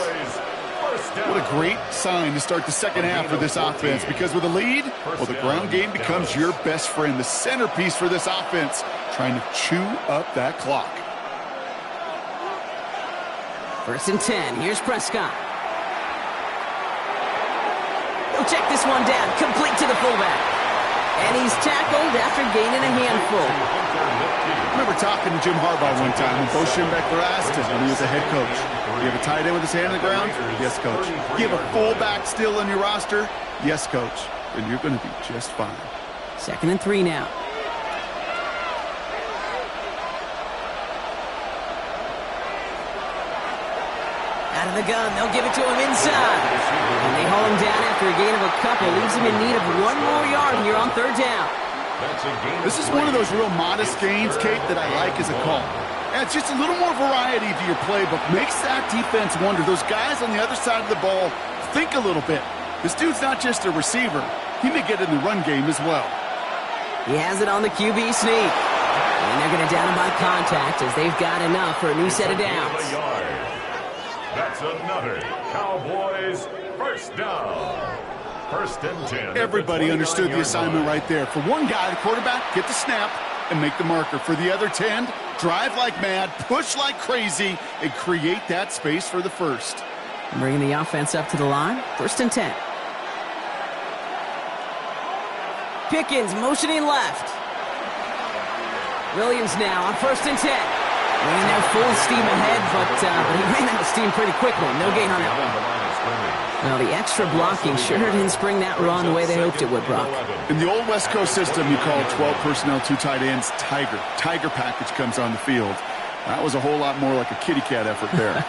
What a great sign to start the second half for this offense, because with a lead, well, the ground game becomes your best friend, the centerpiece for this offense, trying to chew up that clock. 1st and 10. Here's Prescott. He'll check this one down, complete to the fullback. And he's tackled after gaining a handful. I remember talking to Jim Harbaugh one time when Bo Schembechler asked him when he was a head coach, you have a tight end with his hand on the ground? Yes, coach. You have a fullback still on your roster? Yes, coach. Then you're going to be just fine. 2nd and 3 now. Out of the gun, they'll give it to him inside. And they haul him down after a gain of a couple. Leaves him in need of 1 more yard here on 3rd down. This is one of those real modest gains, Kate, that I like as a call. And it's just a little more variety to your playbook. Makes that defense wonder. Those guys on the other side of the ball think a little bit. This dude's not just a receiver. He may get in the run game as well. He has it on the QB sneak. And they're going to down him by contact as they've got enough for a new set of downs. That's another Cowboys 1st down. 1st and 10. Everybody understood the assignment right there. For one guy, the quarterback, get the snap and make the marker. For the other 10, drive like mad, push like crazy, and create that space for the 1st. Bringing the offense up to the line. 1st and 10. Pickens motioning left. Williams now on 1st and 10. Ran there full steam ahead, but he ran out of steam pretty quickly. No gain on that one. Well, the extra blocking sure didn't spring that run the way they hoped it would, Brock. In the old West Coast system, you call 12 personnel, 2 tight ends, Tiger. Tiger package comes on the field. That was a whole lot more like a kitty cat effort there.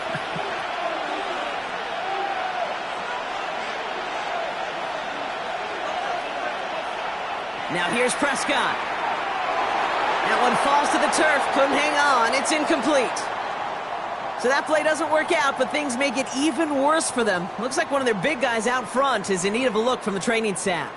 Now here's Prescott. That one falls to the turf, couldn't hang on, it's incomplete. So that play doesn't work out, but things may get even worse for them. Looks like one of their big guys out front is in need of a look from the training staff.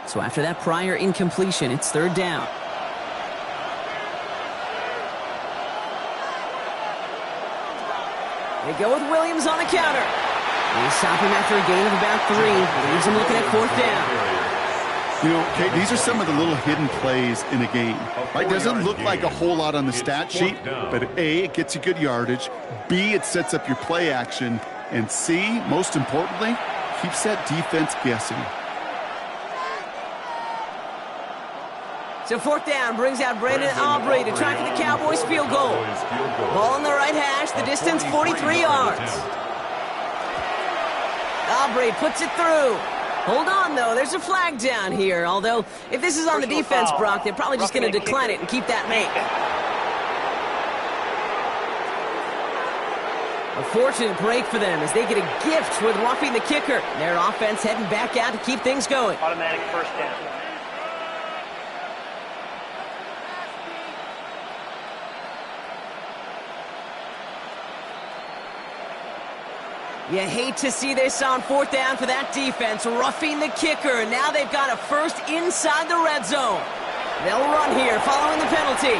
So after that prior incompletion, it's 3rd down. They go with Williams on the counter. They stop him after a gain of about 3. Leaves him looking at 4th down. You know, Kate, these are some of the little hidden plays in a game. Right? Doesn't look like a whole lot on the stat sheet, but A, it gets you good yardage. B, it sets up your play action. And C, most importantly, keeps that defense guessing. So 4th down brings out Brandon Aubrey to try for the Cowboys field goal. Ball on the right hash, the distance 43 yards. Aubrey puts it through. Hold on, though. There's a flag down here. Although, if this is on the defense, Brock, they're probably just going to decline it and keep that make. A fortunate break for them as they get a gift with roughing the kicker. Their offense heading back out to keep things going. Automatic 1st down. You hate to see this on 4th down for that defense, roughing the kicker. Now they've got a 1st inside the red zone. They'll run here following the penalty.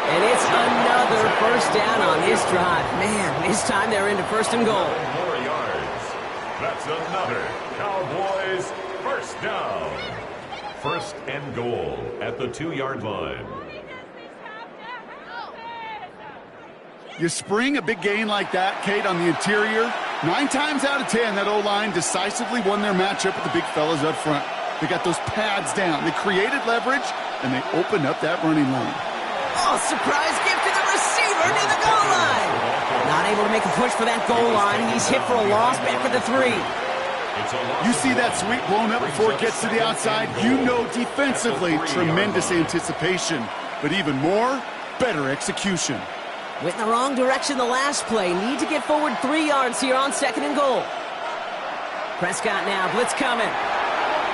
And it's another first down on this drive. Man, this time they're into first and goal. More yards. That's another Cowboys first down. First and goal at the 2-yard line. You spring a big gain like that, Kate, on the interior. 9 times out of 10, that O-line decisively won their matchup with the big fellas up front. They got those pads down. They created leverage, and they opened up that running lane. Oh, surprise gift to the receiver near the goal line. Not able to make a push for that goal line. He's hit for a loss back at the 3. You see that sweep blown up before it gets to the outside. You know defensively, tremendous anticipation. But even more, better execution. Went in the wrong direction the last play. Need to get forward 3 yards here on second and goal. Prescott now, blitz coming.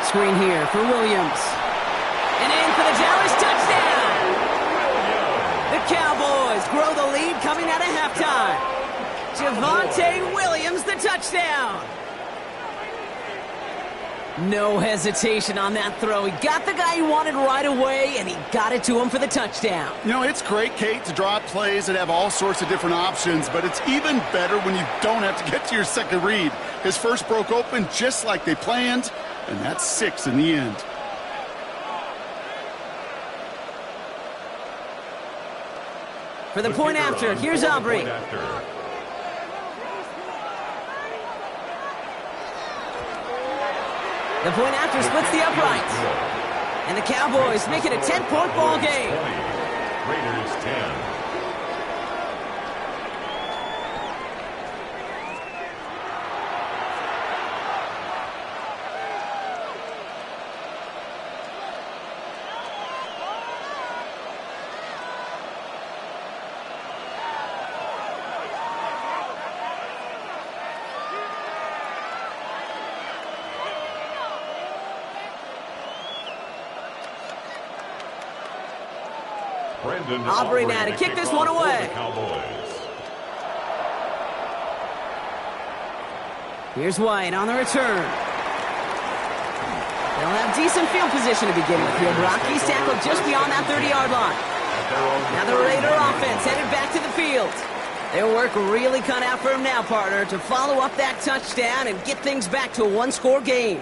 Screen here for Williams. And in for the Dallas touchdown. The Cowboys grow the lead coming out of halftime. Javonte Williams, the touchdown. No hesitation on that throw. He got the guy he wanted right away, and he got it to him for the touchdown. You know, it's great, Kate, to draw up plays that have all sorts of different options, but it's even better when you don't have to get to your second read. His first broke open just like they planned, and that's 6 in the end. For the point after, here's Aubrey. The point after splits the uprights. And the Cowboys make it a 10-point ball game. Raiders 10. Aubrey now to kick this one away. Here's White on the return. They'll have decent field position to begin with here. He's tackled just beyond that 30-yard line. Now the Raider offense headed back to the field. Their work really cut out for him now, partner, to follow up that touchdown and get things back to a one-score game.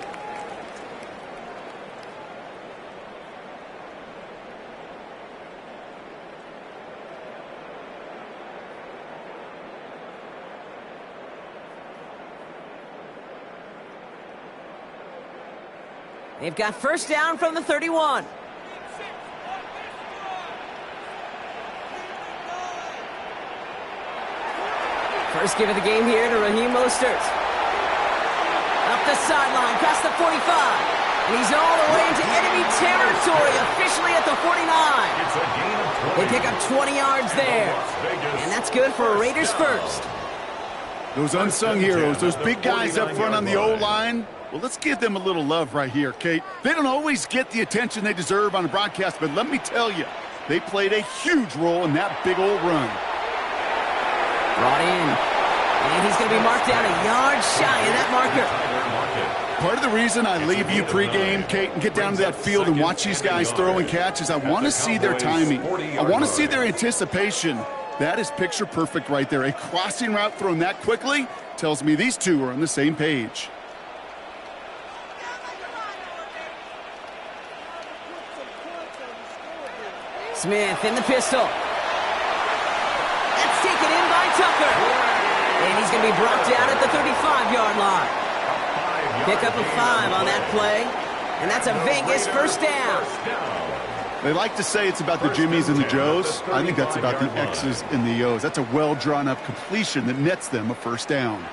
They've got first down from the 31. First give of the game here to Raheem Mostert. Up the sideline, past the 45. And he's all the way into enemy territory, officially at the 49. They pick up 20 yards there. And that's good for a Raiders first. Those unsung heroes, those big guys up front on the O-line, well, let's give them a little love right here, Kate. They don't always get the attention they deserve on the broadcast, but let me tell you, they played a huge role in that big old run. Brought in. And he's going to be marked down a yard shy of that marker. Part of the reason I leave you pregame, Kate, and get down to that field and watch these guys throw and catch is I want to see their timing. I want to see their anticipation. That is picture perfect right there. A crossing route thrown that quickly tells me these two are on the same page. Smith in the pistol. That's taken in by Tucker. And he's going to be brought down at the 35-yard line. Pick up a 5 on that play. And that's a Vegas first down. They like to say it's about the Jimmies and the Joes. I think that's about the X's and the O's. That's a well-drawn-up completion that nets them a first down.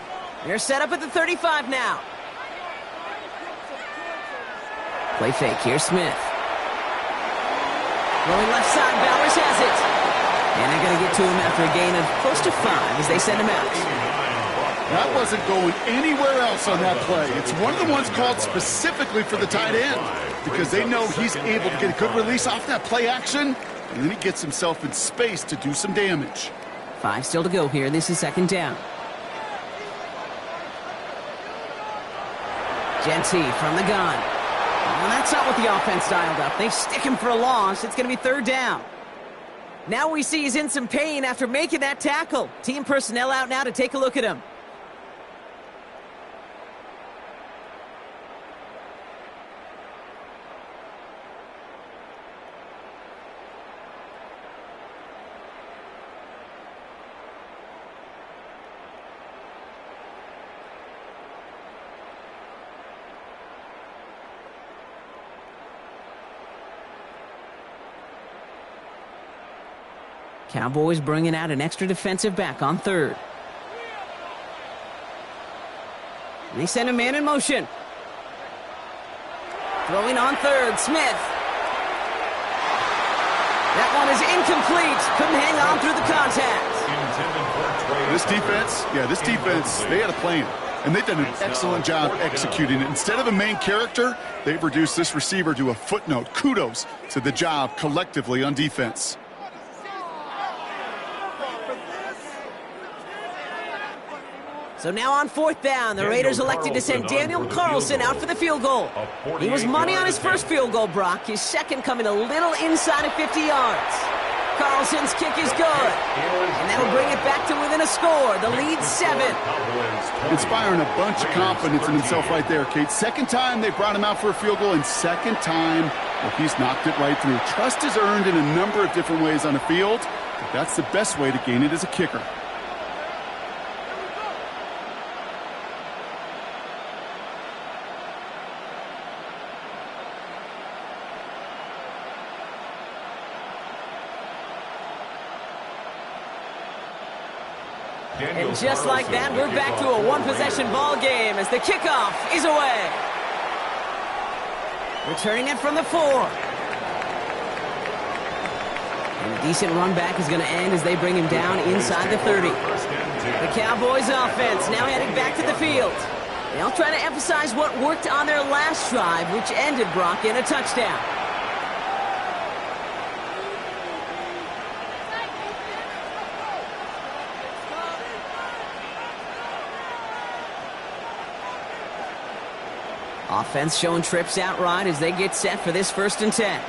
They're set up at the 35 now. Play fake here, Smith. Rolling left side, Bowers has it. And they're going to get to him after a gain of close to 5 as they send him out. That wasn't going anywhere else on that play. It's one of the ones called specifically for the tight end because they know he's able to get a good release off that play action, and then he gets himself in space to do some damage. 5 still to go here. This is second down. Genty from the gun. Well, that's not what the offense dialed up. They stick him for a loss. It's going to be third down. Now we see he's in some pain after making that tackle. Team personnel out now to take a look at him. Cowboys bringing out an extra defensive back on third. And they send a man in motion. Throwing on third, Smith. That one is incomplete. Couldn't hang on through the contact. This defense, they had a plan. And they've done an excellent job executing it. Instead of a main character, they've reduced this receiver to a footnote. Kudos to the job collectively on defense. So now on fourth down, the Raiders elected to send Daniel Carlson out for the field goal. He was money on his first field goal, Brock. His second coming a little inside of 50 yards. Carlson's kick is good. And that'll bring it back to within a score. The lead 7. Inspiring a bunch of confidence in himself right there, Kate. Second time they brought him out for a field goal, and second time, well, he's knocked it right through. Trust is earned in a number of different ways on the field, but that's the best way to gain it as a kicker. And just like that, we're back to a one-possession ball game as the kickoff is away. Returning it from the 4. And a decent run back is going to end as they bring him down inside the 30. The Cowboys offense now heading back to the field. They'll try to emphasize what worked on their last drive, which ended, Brock, in a touchdown. Offense showing trips out right as they get set for this 1st and 10.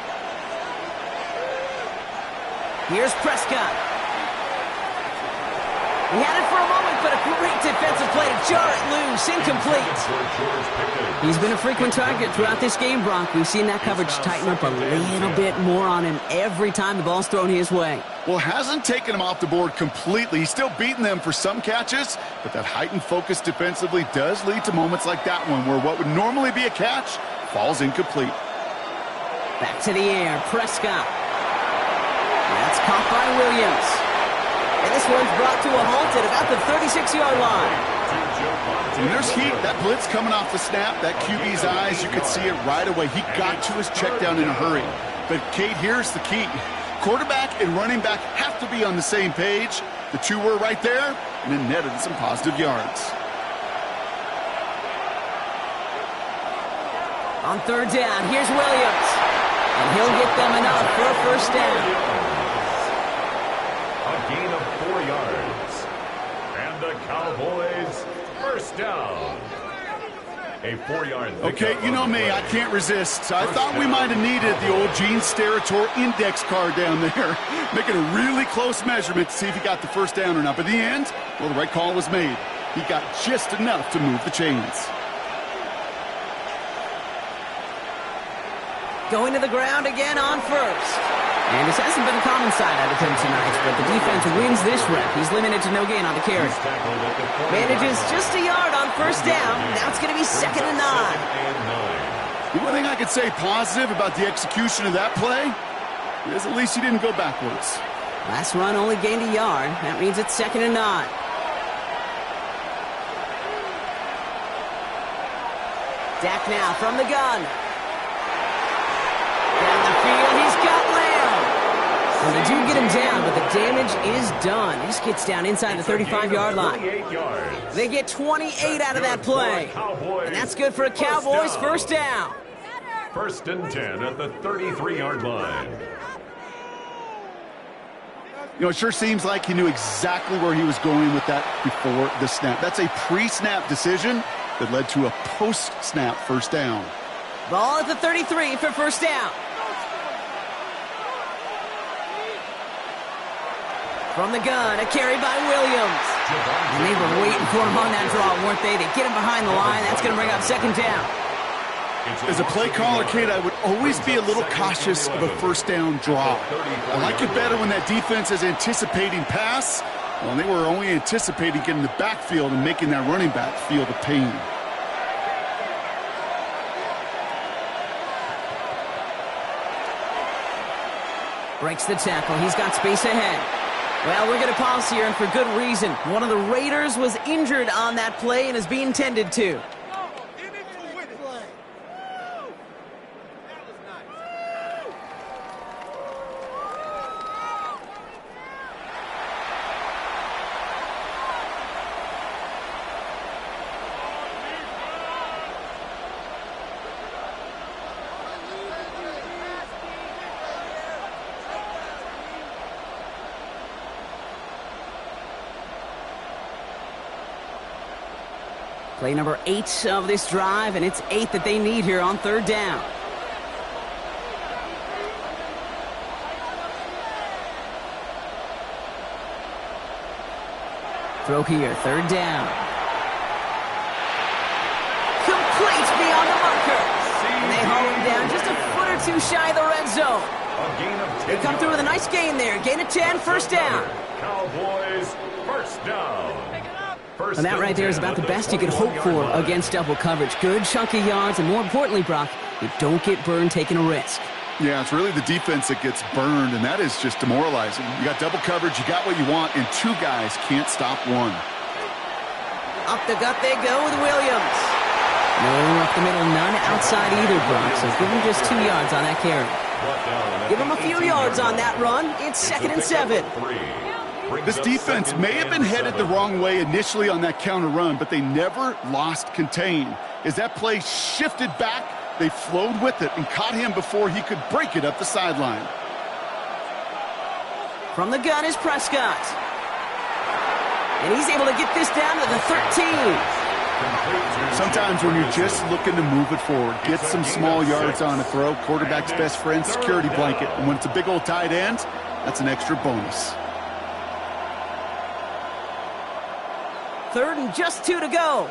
Here's Prescott. He had it for a moment, but a great defensive play to jar it loose. Incomplete. He's been a frequent target throughout this game, Brock. We've seen that coverage tighten up a little bit more on him every time the ball's thrown his way. Well, hasn't taken him off the board completely. He's still beating them for some catches, but that heightened focus defensively does lead to moments like that one where what would normally be a catch falls incomplete. Back to the air, Prescott. That's caught by Williams. And this one's brought to a halt at about the 36-yard line. When there's heat, that blitz coming off the snap, that QB's eyes, you could see it right away. He got to his check down in a hurry. But, Kate, here's the key. Quarterback and running back have to be on the same page. The two were right there, and it netted some positive yards. On third down, here's Williams. And he'll get them enough for a 1st down. A gain of 4 yards. And the Cowboys, 1st down. A 4-yard pickup. Okay, you know me, I can't resist. I thought we might have needed the old Gene Steratore index card down there, making a really close measurement to see if he got the 1st down or not. But in the end, well, the right call was made. He got just enough to move the chains. Going to the ground again on 1st. And this hasn't been a common side out of him tonight, but the defense wins this rep. He's limited to no gain on the carry. Manages just a yard on 1st down. Now it's going to be 2nd and 9. The one thing I could say positive about the execution of that play is at least he didn't go backwards. Last run only gained a yard. That means it's 2nd and 9. Dak now from the gun. Down the field, he's got Lamb. And they do get him down, but the damage is done. This gets down inside the 35-yard line. They get 28 out of that play. And that's good for a Cowboys 1st down. 1st and 10 at the 33-yard line. You know, it sure seems like he knew exactly where he was going with that before the snap. That's a pre-snap decision that led to a post-snap 1st down. Ball at the 33 for 1st down. From the gun, a carry by Williams. And they were waiting for him on that draw, weren't they? They get him behind the line. That's going to bring up second down. As a play caller, Kate, I would always be a little cautious of a first down draw. I like it better when that defense is anticipating pass. Well, they were only anticipating getting the backfield and making that running back feel the pain. Breaks the tackle. He's got space ahead. Well, we're going to pause here, and for good reason. One of the Raiders was injured on that play and is being tended to. Play number 8 of this drive, and it's 8 that they need here on third down. Throw here, third down. Complete beyond the marker. And they haul him down just a foot or two shy of the red zone. They come through with a nice gain there. Gain of 10, first down. Cowboys, first down. And that right there is about the best you could hope for against double coverage. Good chunky yards, and more importantly, Brock, you don't get burned taking a risk. Yeah, it's really the defense that gets burned, and that is just demoralizing. You got double coverage, you got what you want, and 2 guys can't stop one. Up the gut they go with Williams. No up the middle, none outside either, Brock. So give him just 2 yards on that carry. Give him a few yards on that run. It's 2nd and 7. This defense may have been headed the wrong way initially on that counter run, but they never lost contain. As that play shifted back, they flowed with it and caught him before he could break it up the sideline. From the gun is Prescott. And he's able to get this down to the 13. Sometimes when you're just looking to move it forward, get some small yards on a throw, quarterback's best friend, security blanket. And when it's a big old tight end, that's an extra bonus. 3rd and just 2 to go.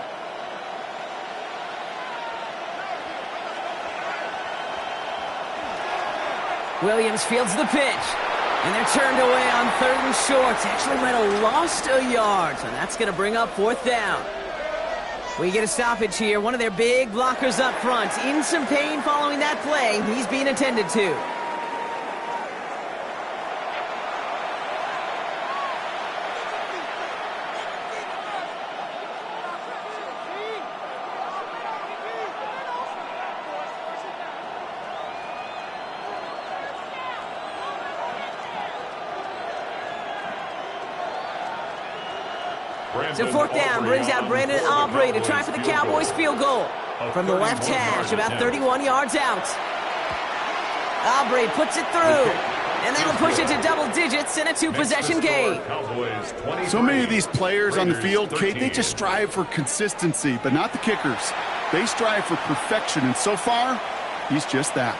Williams fields the pitch. And they're turned away on 3rd and short. Actually might have lost a yard. So that's going to bring up 4th down. We get a stoppage here. One of their big blockers up front. In some pain following that play. He's being attended to. So 4th down brings out Brandon Aubrey to try for the Cowboys field goal. From the left hash, about 31 yards out. Aubrey puts it through. And that'll push it to double digits in a 2-possession game. So many of these players on the field, Kate, they just strive for consistency, but not the kickers. They strive for perfection, and so far, he's just that.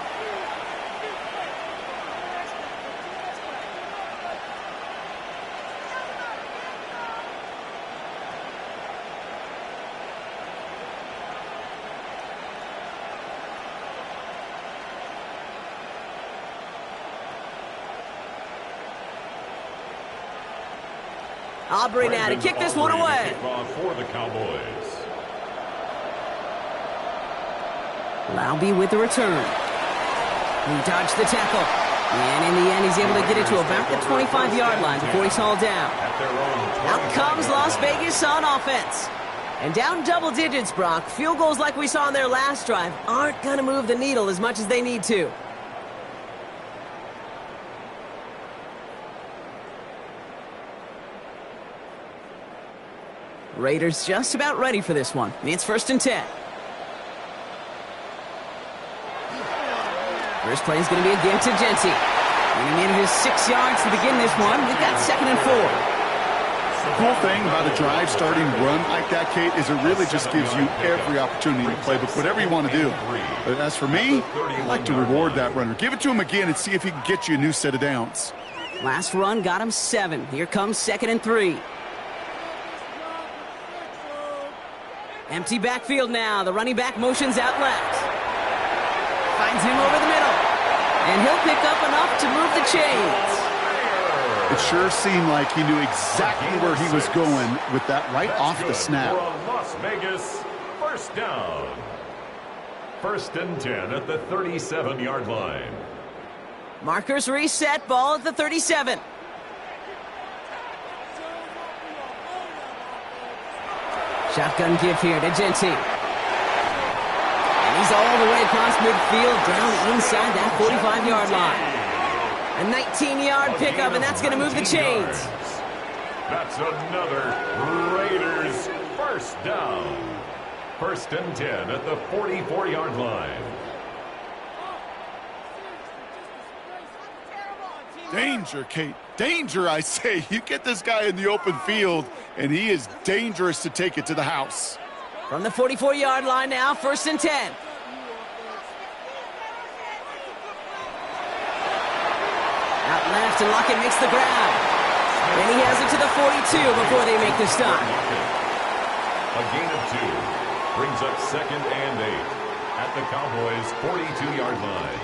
Aubrey now to kick this one away. For the Cowboys. Laube with the return. He dodged the tackle. And in the end, he's able to get it to about the 25-yard line before he's hauled down. Out comes Las Vegas on offense. And down double digits, Brock. Field goals like we saw in their last drive aren't going to move the needle as much as they need to. Raiders just about ready for this one. It's 1st and 10. First play is going to be again to Genty. And he manages 6 yards to begin this one. We've got 2nd and 4. The cool thing about a drive starting run like that, Kate, is it really just gives you every opportunity in the playbook, whatever you want to do. But as for me, I like to reward that runner. Give it to him again and see if he can get you a new set of downs. Last run got him 7. Here comes 2nd and 3. Empty backfield now. The running back motions out left. Finds him over the middle. And he'll pick up enough to move the chains. It sure seemed like he knew exactly where he was going with that right off the snap. For a Las Vegas first down. 1st and 10 at the 37-yard line. Markers reset. Ball at the 37. Shotgun give here to Genty. And he's all the way across midfield, down inside that 45-yard line. A 19-yard pickup, and that's going to move the chains. That's another Raiders first down. 1st and 10 at the 44-yard line. Danger, Kate. Danger, I say. You get this guy in the open field, and he is dangerous to take it to the house. From the 44-yard line now, 1st and 10. Out left, and Lockett makes the grab. And he has it to the 42 before they make the stop. A gain of 2 brings up 2nd and 8 at the Cowboys' 42-yard line.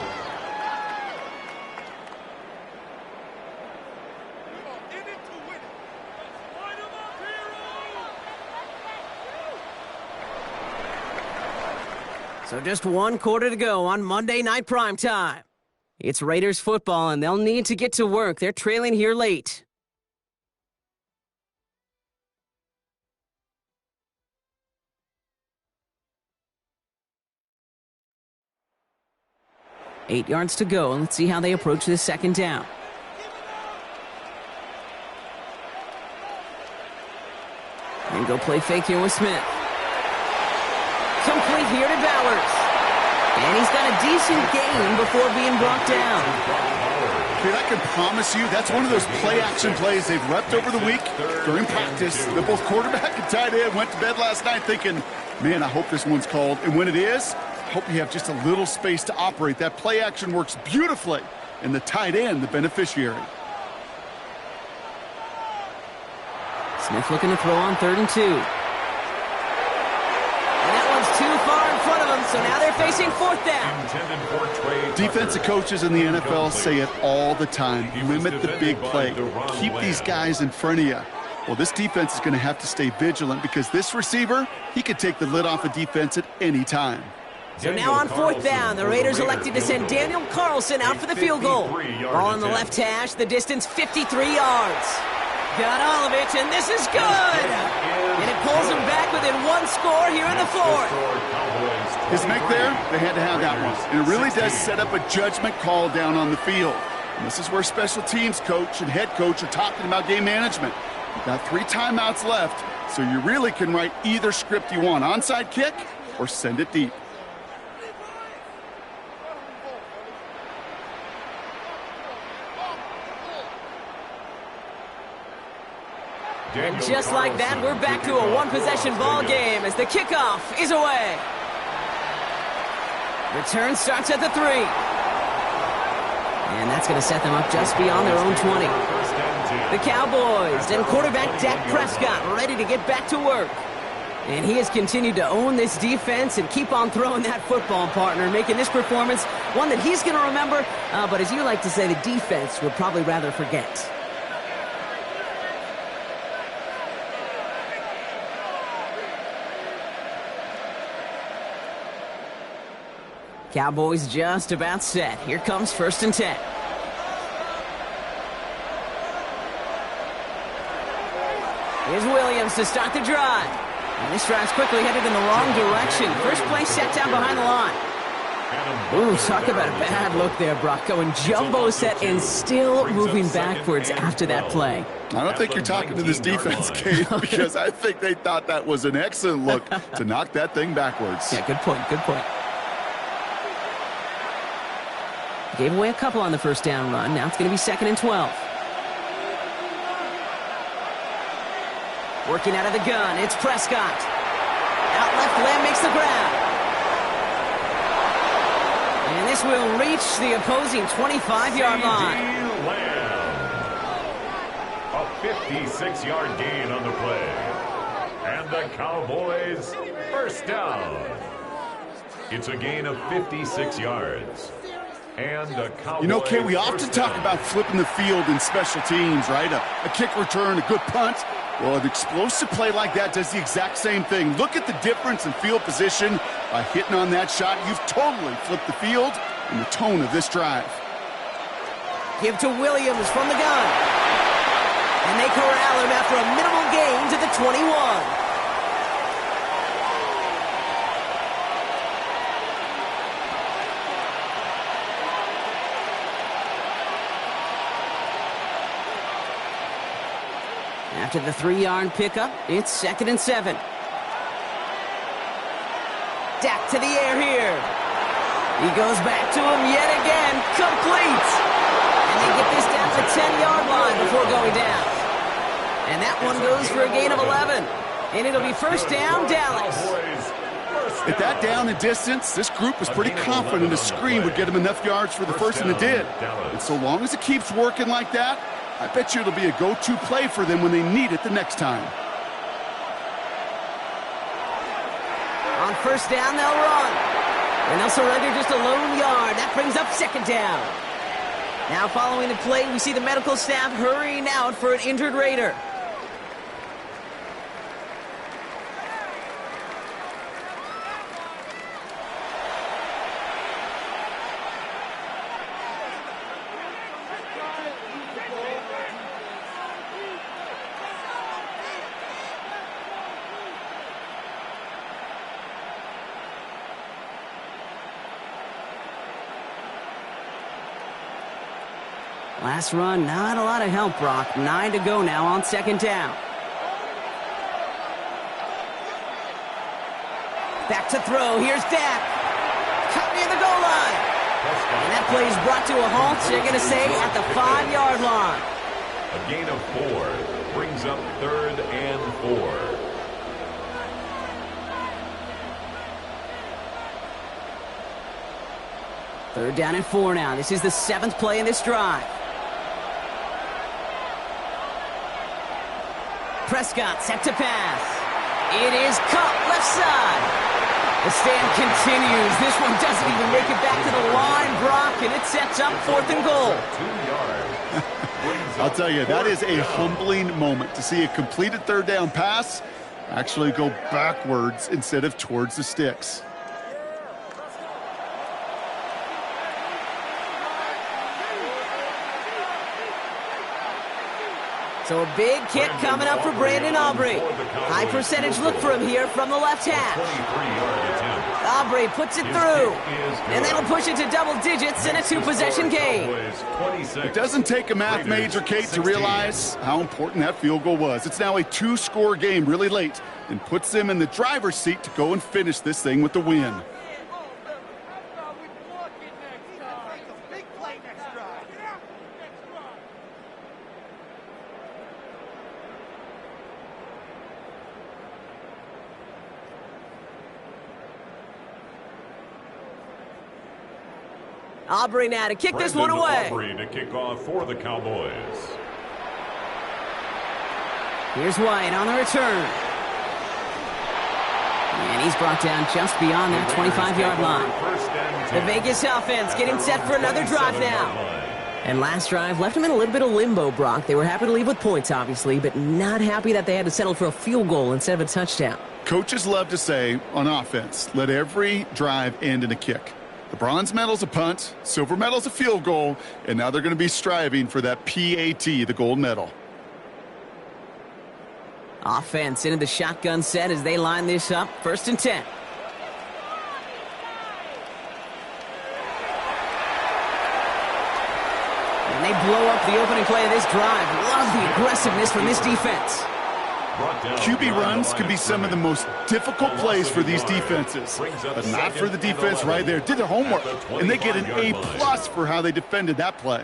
So just 1 quarter to go on Monday Night Primetime. It's Raiders football, and they'll need to get to work. They're trailing here late. Eight yards to go. Let's see how they approach this 2nd down. And go play fake here with Smith. Complete here to Bowers. And he's got a decent gain before being brought down. Kid, I can promise you that's one of those play-action plays they've repped over the week during practice. The both quarterback and tight end went to bed last night thinking, man, I hope this one's called. And when it is, I hope you have just a little space to operate. That play-action works beautifully, and the tight end, the beneficiary. Smith looking to throw on 3rd and 2. Too far in front of them, so now they're facing 4th down. Defensive coaches in the NFL say it all the time. Limit the big play. Keep these guys in front of you. Well, this defense is going to have to stay vigilant because this receiver, he could take the lid off a defense at any time. So now on 4th down, the Raiders elected to send Daniel Carlson out for the field goal. Ball on the left hash, the distance 53 yards. Got Olovich, and this is good! And it pulls him back within 1 score here in the 4th. His make there, they had to have that one. And it really does set up a judgment call down on the field. And this is where special teams coach and head coach are talking about game management. You've got 3 timeouts left, so you really can write either script you want. Onside kick or send it deep. And just like that, we're back to a 1-possession ball game as the kickoff is away. Return starts at the 3. And that's going to set them up just beyond their own 20. The Cowboys and quarterback Dak Prescott ready to get back to work. And he has continued to own this defense and keep on throwing that football, partner, making this performance one that he's going to remember. But as you like to say, the defense would probably rather forget. Cowboys just about set. Here comes 1st and 10. Here's Williams to start the drive. And this drive's quickly headed in the wrong direction. First play set down behind the line. Ooh, talk about a bad look there, Brock. Going jumbo set and still moving backwards after that play. I don't think you're talking to this defense, Kate, because I think they thought that was an excellent look to knock that thing backwards. Yeah, good point, good point. Gave away a couple on the 1st down run. Now it's going to be 2nd and 12. Working out of the gun, it's Prescott. Out left, Lamb makes the grab. And this will reach the opposing 25-yard line. 56-yard gain on the play. And the Cowboys first down. It's a gain of 56 yards. And the Cowboys, you know, Kay, we often talk about flipping the field in special teams, right? A kick return, a good punt. Well, an explosive play like that does the exact same thing. Look at the difference in field position. By hitting on that shot, you've totally flipped the field and the tone of this drive. Give to Williams from the gun. And they corral him after a minimal gain to the 21. After the 3-yard pickup, it's 2nd and 7. Dak to the air here. He goes back to him yet again. Complete. And they get this down to the 10-yard line before going down. And that one goes for a gain of 11. And it'll be first down, Dallas. At that down and distance, this group was pretty confident a screen would get them enough yards for the first, and it did. And so long as it keeps working like that, I bet you it'll be a go-to play for them when they need it the next time. On first down, they'll run. And they'll surrender just a lone yard. That brings up 2nd down. Now following the play, we see the medical staff hurrying out for an injured Raider. Last run, not a lot of help, Brock. 9 to go now on 2nd down. Back to throw. Here's Dak. Cut near the goal line. And that play is brought to a halt, so you're going to say at the 5-yard line. A gain of 4 brings up 3rd and 4. Third down and 4 now. This is the 7th play in this drive. Prescott set to pass. It is caught left side. The stand continues. This one doesn't even make it back to the line, Brock, and it sets up 4th and goal. 2 yards. I'll tell you, that is a humbling moment to see a completed 3rd down pass actually go backwards instead of towards the sticks. So a big kick coming up for Brandon Aubrey. High percentage look for him here from the left hash. Aubrey puts it through. And that'll push it to double digits in a 2-possession game. It doesn't take a math major, Kate, to realize how important that field goal was. It's now a 2-score game really late and puts them in the driver's seat to go and finish this thing with the win. Aubrey now to kick this one away. Aubrey to kick off for the Cowboys. Here's White on the return. And he's brought down just beyond that 25-yard line. The Vegas offense getting set for another drive now. And last drive left them in a little bit of limbo, Brock. They were happy to leave with points, obviously, but not happy that they had to settle for a field goal instead of a touchdown. Coaches love to say on offense, let every drive end in a kick. The bronze medal's a punt, silver medal's a field goal, and now they're going to be striving for that PAT, the gold medal. Offense into the shotgun set as they line this up. 1st and 10. And they blow up the opening play of this drive. Love the aggressiveness from this defense. QB runs can be some of the most difficult plays for these defenses, but not for the defense right there. Did their homework, and they get an A+ for how they defended that play.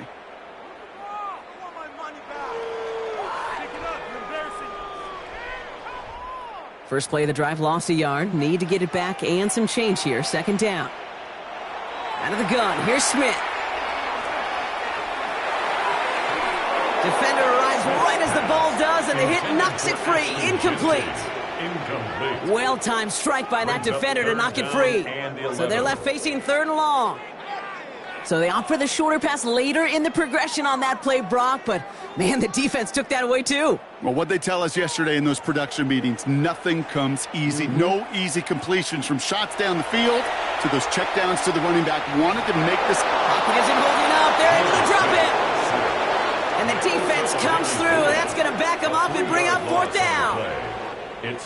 First play of the drive, lost a yard. Need to get it back and some change here. 2nd down. Out of the gun, here's Smith. Defender arrives right as the ball does, and the hit knocks it free. Incomplete. Well-timed strike by that defender to knock it free. So they're left facing 3rd and long. So they opt for the shorter pass later in the progression on that play, Brock, but man, the defense took that away too. Well, what they tell us yesterday in those production meetings, nothing comes easy. No easy completions from shots down the field to those checkdowns to the running back. Wanted to make this. Pocket isn't holding up. They're able to drop it. And the defense comes through. That's going to back them up and bring up 4th down.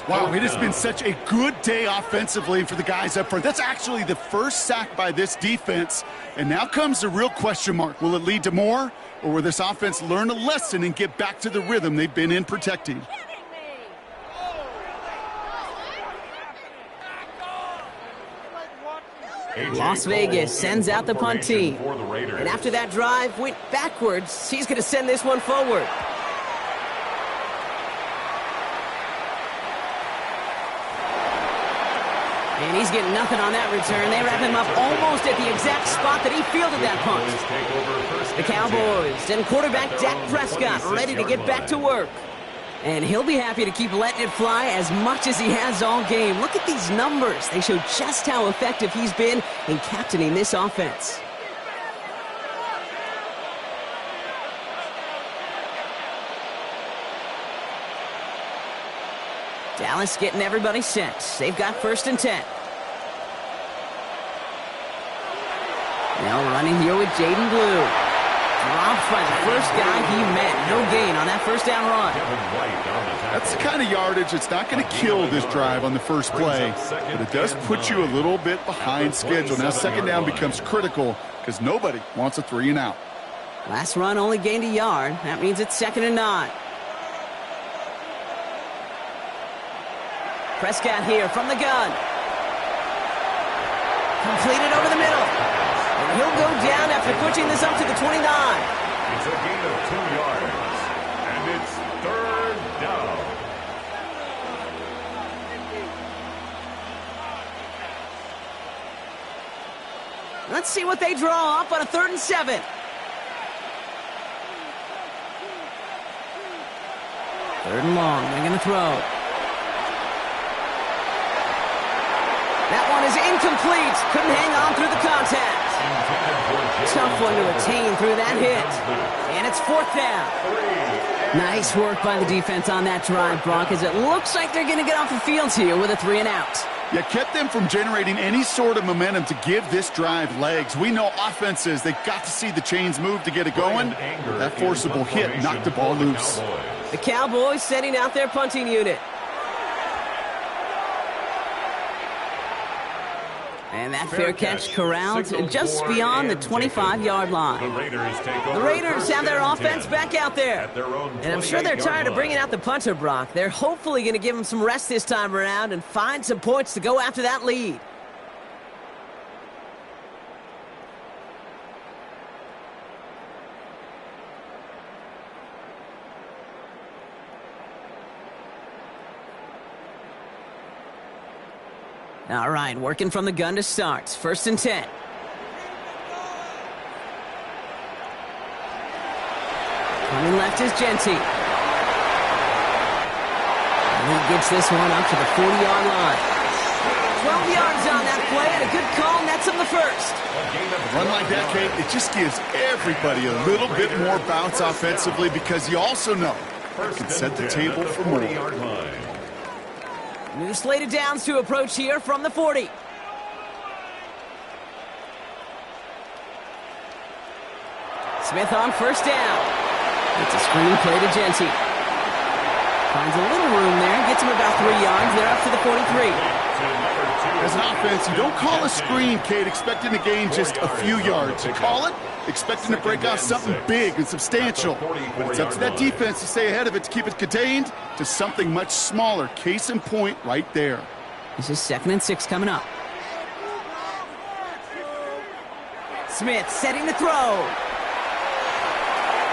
Wow, it has been such a good day offensively for the guys up front. That's actually the first sack by this defense. And now comes the real question mark. Will it lead to more? Or will this offense learn a lesson and get back to the rhythm they've been in protecting? Las Vegas sends out the punt team. And after that drive went backwards, he's going to send this one forward. And he's getting nothing on that return. They wrap him up almost at the exact spot that he fielded that punt. The Cowboys and quarterback Dak Prescott ready to get back to work. And he'll be happy to keep letting it fly as much as he has all game. Look at these numbers. They show just how effective he's been in captaining this offense. Dallas getting everybody set. They've got 1st and 10. Now running here with Jaden Blue. Dropped by the first guy he met. No gain on that 1st down run. That's the kind of yardage that's not going to kill this drive on the first play, but it does put you a little bit behind schedule. Now 2nd down becomes critical because nobody wants a 3 and out. Last run only gained a yard. That means it's 2nd and 9. Prescott here from the gun. Completed over the middle. And he'll go down after pushing this up to the 29. It's a gain of 2 yards. And it's 3rd down. Let's see what they draw up on a 3rd and 7. Third and long. They're going to throw. That one is incomplete. Couldn't hang on through the contact. Tough one to attain through that hit. And it's 4th down. Nice work by the defense on that drive, Brock, as it looks like they're going to get off the field here with a 3 and out. You kept them from generating any sort of momentum to give this drive legs. We know offenses, they've got to see the chains move to get it going. That forcible hit knocked the ball loose. The Cowboys setting out their punting unit. And that fair catch corralled just beyond the 25-yard line. The Raiders have their offense back out there. And I'm sure they're tired of bringing out the punter, Brock. They're hopefully going to give him some rest this time around and find some points to go after that lead. All right, working from the gun to start. 1st and 10. Coming left is Genty. And he gets this one up to the 40-yard line. 12 yards on that play, and a good call nets him the 1st. A run like that, Kate, it just gives everybody a little bit more bounce offensively because you also know it can set the table for more. New slate of downs to approach here from the 40. Smith on 1st down. It's a screen play to Genty. Finds a little room there, gets him about 3 yards. They're up to the 43. As an offense, you don't call a screen, Kate, expecting to gain just a few yards. You call it expecting to break out something big and substantial. But it's up to that defense to stay ahead of it to keep it contained to something much smaller. Case in point right there. This is 2nd and 6 coming up. Smith setting the throw.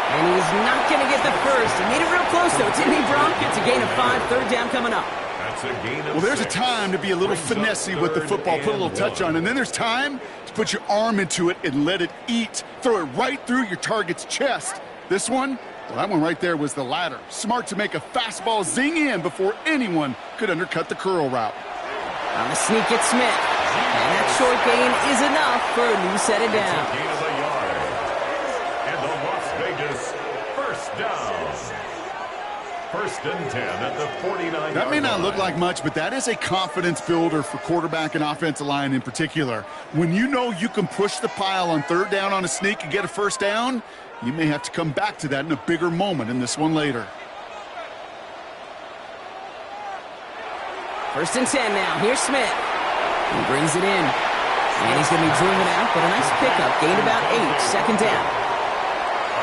And he's not going to get the first. He made it real close, though. Didn't he, Brock? It's a gain of 5, 3rd down coming up. Well, there's a time to be a little finessey with the football, put a little touch on it. And then there's time to put your arm into it and let it eat. Throw it right through your target's chest. This one, Well, that one right there was the ladder. Smart to make a fastball zing in before anyone could undercut the curl route. On the sneak at Smith. And that short gain is enough for a new set of downs. Gain of a yard. And the Las Vegas first down. 1st and 10 at the 49-yard That may not line. look like much, but that is a confidence builder for quarterback and offensive line in particular. When you know you can push the pile on 3rd down on a sneak and get a 1st down, you may have to come back to that in a bigger moment in this one later. 1st and 10 now. Here's Smith. He brings it in. And he's going to be driven out, but a nice pickup. Gained about 8. 2nd down.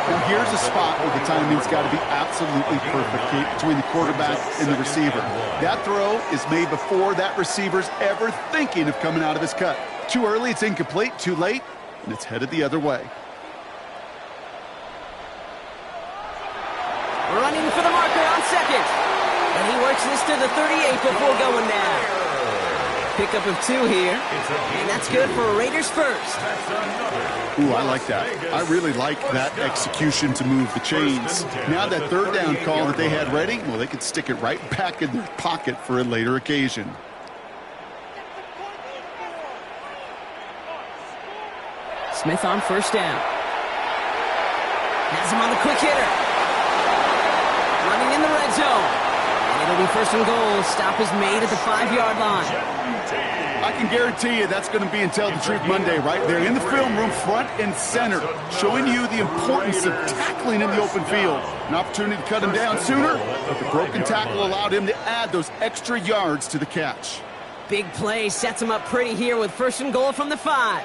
Now here's a spot where the timing's got to be absolutely perfect, Kate, between the quarterback and the receiver. That throw is made before that receiver's ever thinking of coming out of his cut. Too early, it's incomplete. Too late, and it's headed the other way. Running for the marker on 2nd. And he works this to the 38 before going down. Pickup of 2 here. And that's good for a Raiders first. Ooh, I like that. I really like that execution to move the chains. Now that 3rd down call that they had ready, well, they could stick it right back in their pocket for a later occasion. Smith on 1st down. Has him on the quick hitter. Running in the red zone. And it'll be 1st and goal. Stop is made at the 5-yard line. I can guarantee you that's going to be in Tell the Truth Monday right there in the film room, front and center, showing you the importance of tackling in the open field. An opportunity to cut him down sooner, but the broken tackle allowed him to add those extra yards to the catch. Big play sets him up pretty here with 1st and goal from the 5.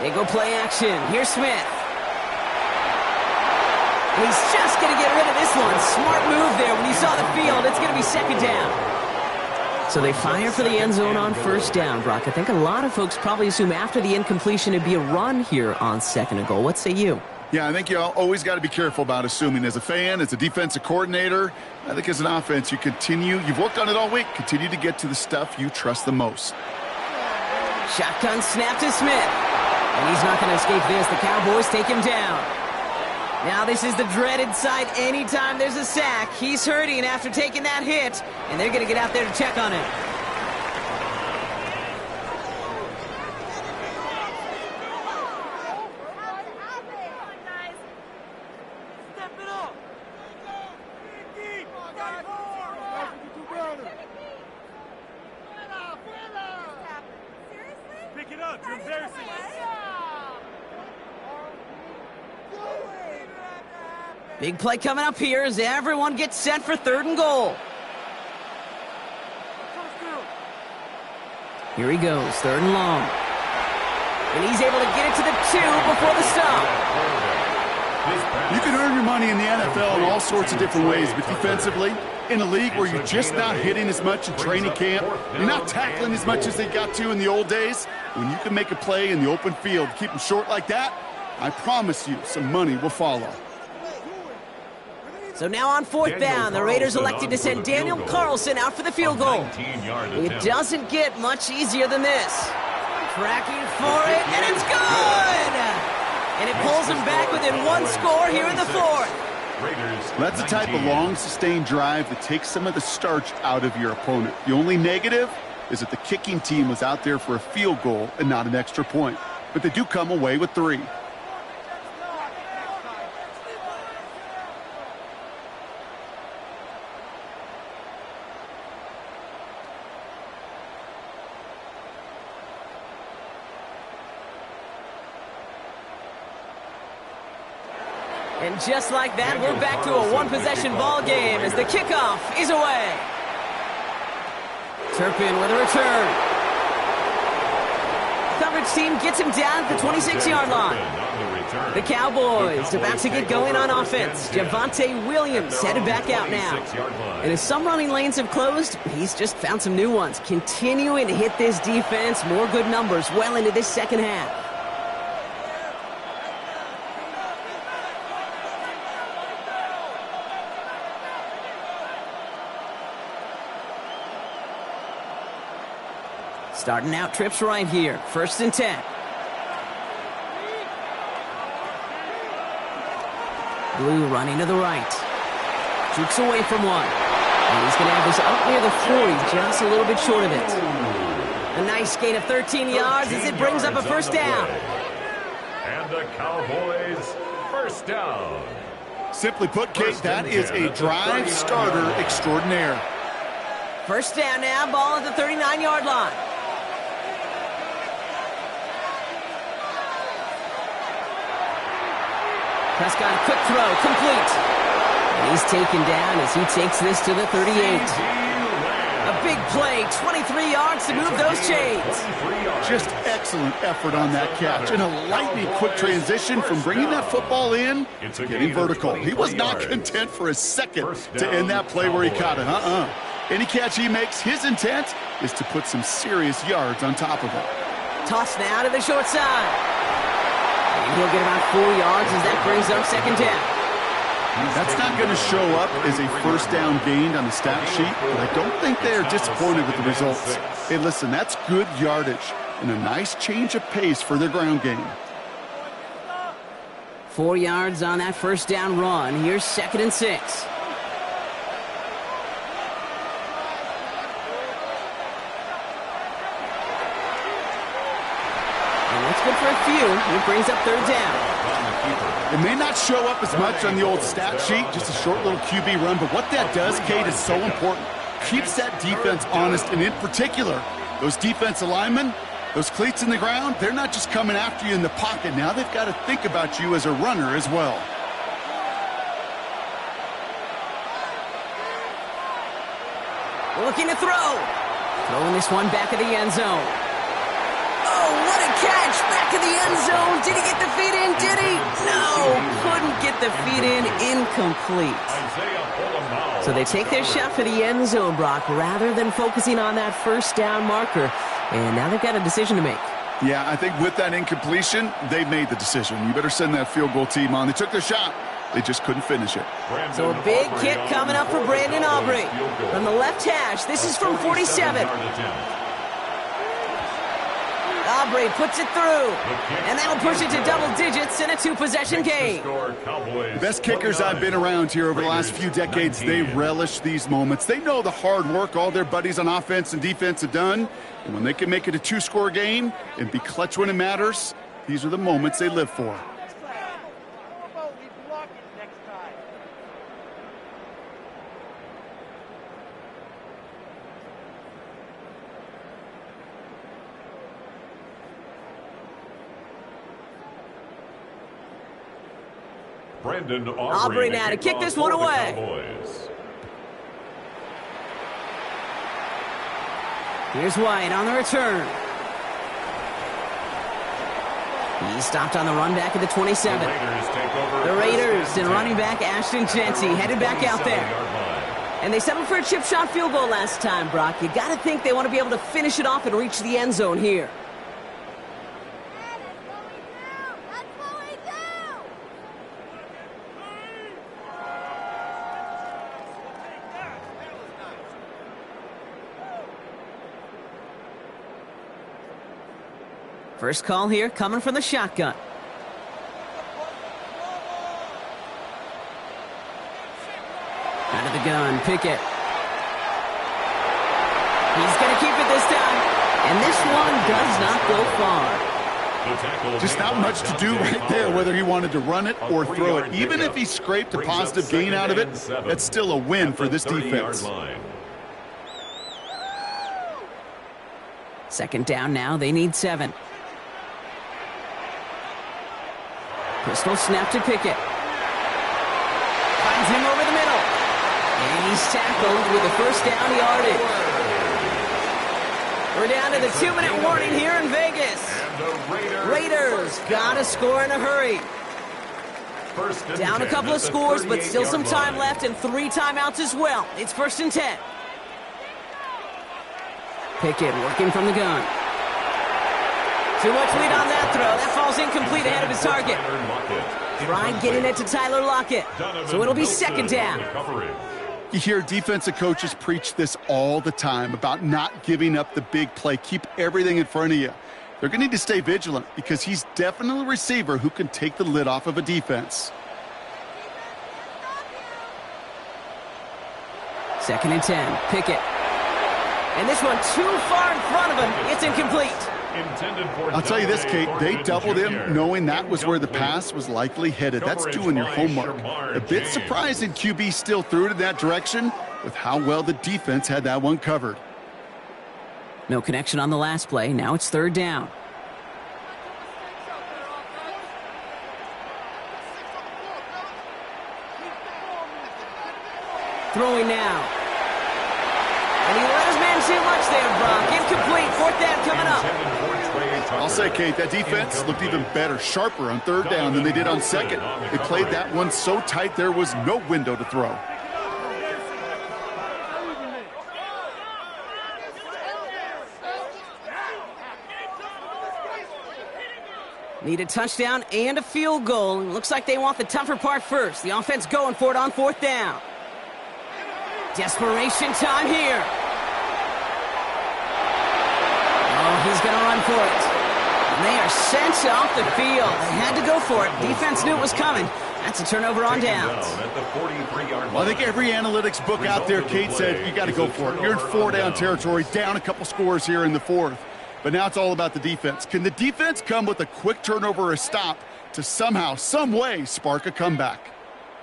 They go play action. Here's Smith. And he's just going to get rid of this one. Smart move there. When you saw the field, it's going to be 2nd down. So they fire for the end zone on 1st down, Brock. I think a lot of folks probably assume after the incompletion it'd be a run here on 2nd and goal. What say you? Yeah, I think you always got to be careful about assuming. As a fan, as a defensive coordinator, I think as an offense, you've worked on it all week, continue to get to the stuff you trust the most. Shotgun snap to Smith. And he's not going to escape this. The Cowboys take him down. Now this is the dreaded sight anytime there's a sack. He's hurting after taking that hit, and they're going to get out there to check on him. Pick it up, you're embarrassing us. Big play coming up here as everyone gets set for 3rd and goal. Here he goes, 3rd and long. And he's able to get it to the 2 before the stop. You can earn your money in the NFL in all sorts of different ways, but defensively, in a league where you're just not hitting as much in training camp, you're not tackling as much as they got to in the old days, when you can make a play in the open field, keep them short like that, I promise you some money will follow. So now on 4th down, the Raiders elected to send Daniel Carlson out for the field goal. It doesn't get much easier than this. Tracking for it, and it's good! And it pulls them back within 1 score here in the 4th. That's the type of long, sustained drive that takes some of the starch out of your opponent. The only negative is that the kicking team was out there for a field goal and not an extra point. But they do come away with 3. And just like that, we're back to a one-possession ball game as the kickoff is away. Turpin with a return. Coverage team gets him down at the 26-yard line. The Cowboys about to get going on offense. Javonte Williams headed back out now. And as some running lanes have closed, he's just found some new ones. Continuing to hit this defense, more good numbers well into this second half. Starting out trips right here. 1st and 10. Blue running to the right. Jukes away from one. And he's going to have this up near the 40, just a little bit short of it. A nice gain of 13 yards as it brings up a first down. And the Cowboys first down. Simply put, Kate, that is a drive starter extraordinaire. First down now, ball at the 39-yard line. Prescott, a quick throw, complete. And he's taken down as he takes this to the 38. A big play, 23 yards to move those chains. Just excellent effort on that catch. And a lightning quick transition from bringing that football in to getting vertical. He was not content for a second to end that play where he caught it. Any catch he makes, his intent is to put some serious yards on top of it. Toss now to the short side. And he'll get about 4 yards as that brings up second down. That's not going to show up as a first down gained on the stat sheet, but I don't think they are disappointed with the results. Hey, listen, that's good yardage and a nice change of pace for their ground game. 4 yards on that first down run. Here's 2nd and 6. And that's good for a few. It brings up third down. It may not show up as much on the old stat sheet, just a short little QB run, but what that does, Kate, is so important. Keeps that defense honest, and in particular, those defensive linemen, those cleats in the ground, they're not just coming after you in the pocket. Now they've got to think about you as a runner as well. Looking to throw. Throwing this one back of the end zone. Oh, what a catch! Back of the end zone. Did he get the feet in? Did he? No, couldn't get the feet in. Incomplete. So they take their shot for the end zone, Brock, rather than focusing on that first down marker. And now they've got a decision to make. Yeah, I think with that incompletion, they've made the decision. You better send that field goal team on. They took their shot. They just couldn't finish it. So a big kick coming up for Brandon Aubrey. From the left hash, this is from 47. Aubrey puts it through, and that'll push it to double digits in a 2-possession game. The best kickers I've been around here over the last few decades, they relish these moments. They know the hard work all their buddies on offense and defense have done, and when they can make it a 2-score game and be clutch when it matters, these are the moments they live for. Brandon Aubrey now to kick this one away. Here's White on the return. He stopped on the run back at the 27. The Raiders and running back Ashton Genty headed back out there. And they settled for a chip shot field goal last time, Brock. You got to think they want to be able to finish it off and reach the end zone here. First call here coming from the shotgun. Out of the gun, Pickett. He's going to keep it this time. And this one does not go far. Just not much to do right there, whether he wanted to run it or throw it. Even if he scraped a positive gain out of it, that's still a win for this defense. Second down now, they need 7. Pistol snap to Pickett. Finds him over the middle. And he's tackled with a first down yardage. We're down to the 2-minute warning here in Vegas. Raiders got to score in a hurry. Down a couple of scores, but still some time left and 3 timeouts as well. It's 1st and 10. Pickett working from the gun. Too much lead on that throw. That falls incomplete ahead of his target. Tried getting it to Tyler Lockett. So it'll be 2nd down. You hear defensive coaches preach this all the time about not giving up the big play. Keep everything in front of you. They're going to need to stay vigilant because he's definitely a receiver who can take the lid off of a defense. 2nd and 10. Pickett. And this one too far in front of him. It's incomplete. I'll tell you this, Kate, they doubled him knowing that was where the pass was likely headed. That's doing your homework. A bit surprising QB still threw it in that direction with how well the defense had that one covered. No connection on the last play. Now it's 3rd down. Throwing now. And he let his man too much there, Brock. Incomplete. 4th down coming up. I'll say, Kate, that defense looked even better, sharper on 3rd down than they did on 2nd. They played that one so tight there was no window to throw. Need a touchdown and a field goal. Looks like they want the tougher part first. The offense going for it on 4th down. Desperation time here. Oh, he's going to run for it. And they are sent off the field. They had to go for it. Defense knew it was coming. That's a turnover on downs. Well, I think every analytics book out there, Kate, said you got to go for it. You're in 4-down territory, down a couple scores here in the 4th. But now it's all about the defense. Can the defense come with a quick turnover or a stop to somehow, some way, spark a comeback?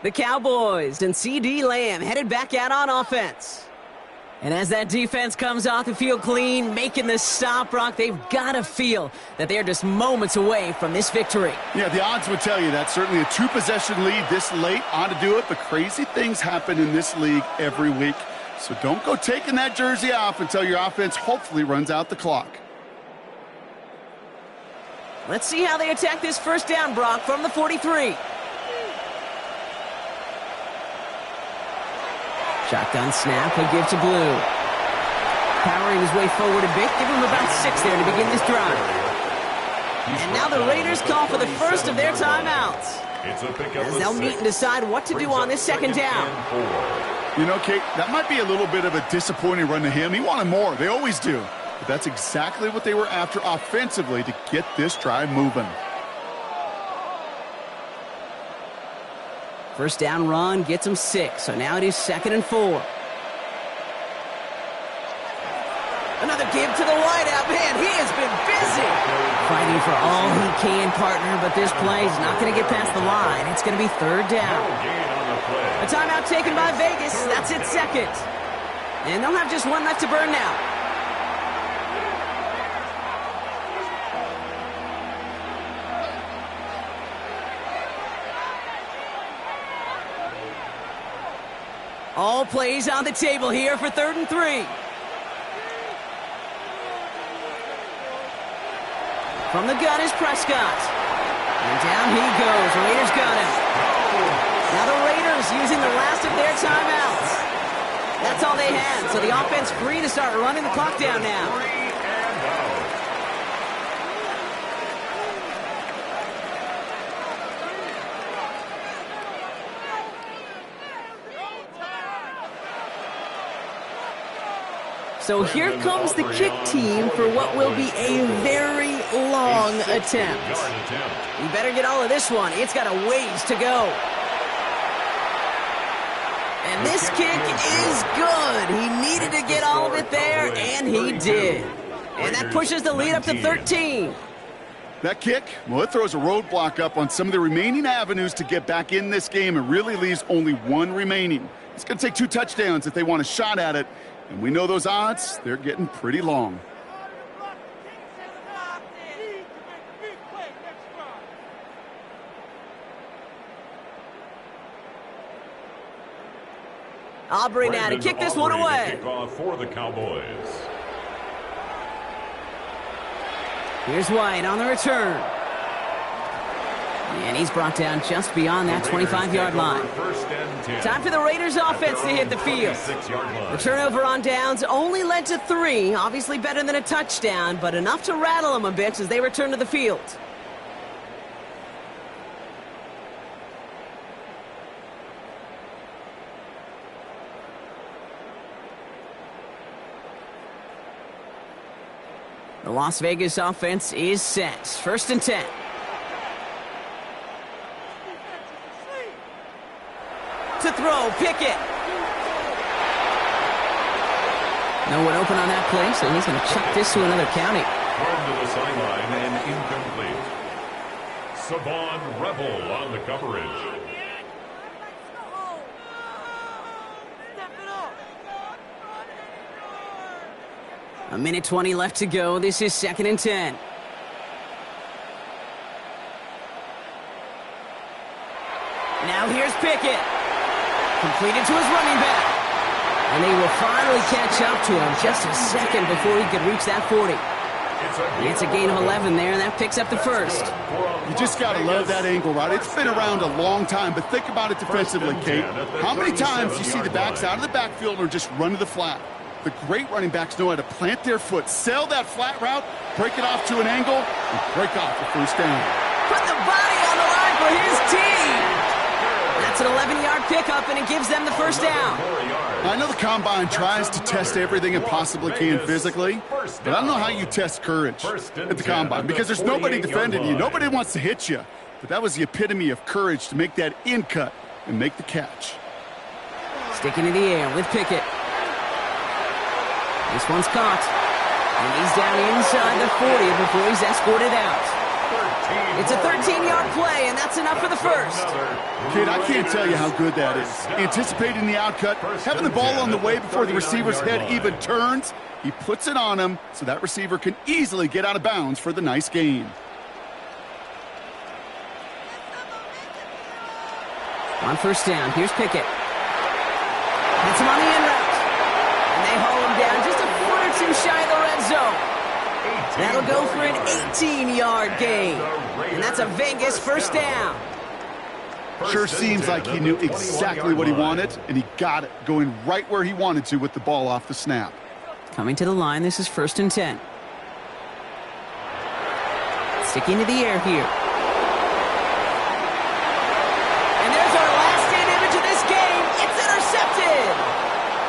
The Cowboys and C.D. Lamb headed back out on offense. And as that defense comes off the field clean, making this stop, Brock, they've got to feel that they're just moments away from this victory. Yeah, the odds would tell you that. Certainly a 2-possession lead this late ought to do it, but crazy things happen in this league every week. So don't go taking that jersey off until your offense hopefully runs out the clock. Let's see how they attack this 1st down, Brock, from the 43. Shotgun snap, he'll give to Blue. Powering his way forward a bit, give him about 6 there to begin this drive. And now the Raiders call for the first of their timeouts, as they'll meet and decide what to do on this 2nd down. You know, Kate, that might be a little bit of a disappointing run to him. He wanted more. They always do. But that's exactly what they were after offensively to get this drive moving. 1st down run gets him 6, so now it is 2nd and 4. Another give to the wideout. Man, he has been busy. Fighting for all he can, partner, but this play is not going to get past the line. It's going to be 3rd down. A timeout taken by Vegas. That's its 2nd. And they'll have just one left to burn now. All plays on the table here for 3rd and 3. From the gun is Prescott. And down he goes. Raiders got him. Now the Raiders using the last of their timeouts. That's all they had. So the offense free to start running the clock down now. So here comes the kick team for what will be a very long attempt. You better get all of this one. It's got a ways to go. And this kick is good. He needed to get all of it there, and he did. And that pushes the lead up to 13. That kick, well, it throws a roadblock up on some of the remaining avenues to get back in this game and really leaves only one remaining. It's going to take 2 touchdowns if they want a shot at it. And we know those odds, they're getting pretty long. Aubrey now to kick this one away. Kickoff for the Cowboys. Here's White on the return. And he's brought down just beyond that 25-yard line. Time for the Raiders offense to hit the field. The turnover on downs only led to 3. Obviously better than a touchdown, but enough to rattle them a bit as they return to the field. The Las Vegas offense is set. 1st and 10. To throw, Pickett. No one open on that play, so he's going to chuck this to another county. Thrown to the sideline and incomplete. Savon Rebel on the coverage. A minute 20 left to go. This is 2nd and 10. Now here's Pickett. Completed to his running back. And they will finally catch up to him just a second before he could reach that 40. It's a gain of 11 there, and that picks up the first. You just got to love that angle, right? It's been around a long time, but think about it defensively, Kate. How many times you see the backs out of the backfield or just run to the flat? The great running backs know how to plant their foot, sail that flat route, break it off to an angle, and break off the first down. Put the body on the line for his team. That's an 11-yard pickup, and it gives them the first down. I know the Combine tries to test everything it possibly can physically, but I don't know how you test courage at the Combine because there's nobody defending you. Nobody wants to hit you. But that was the epitome of courage to make that in cut and make the catch. Sticking in the air with Pickett. This one's caught. And he's down inside the 40 before he's escorted out. It's a 13-yard play, and that's enough for the first. Kid, I can't tell you how good that is. Anticipating the outcut, having the ball on the way before the receiver's head even turns, he puts it on him so that receiver can easily get out of bounds for the nice gain. On first down, here's Pickett. Hits him on the end route. And they haul him down just a foot or two shy of the red zone. That'll go for an 18-yard gain. And that's a Vegas first down. Sure seems like he knew exactly what he wanted, and he got it, going right where he wanted to with the ball off the snap. Coming to the line, this is 1st and 10. Sticking to the air here. And there's our last-stand image of this game. It's intercepted.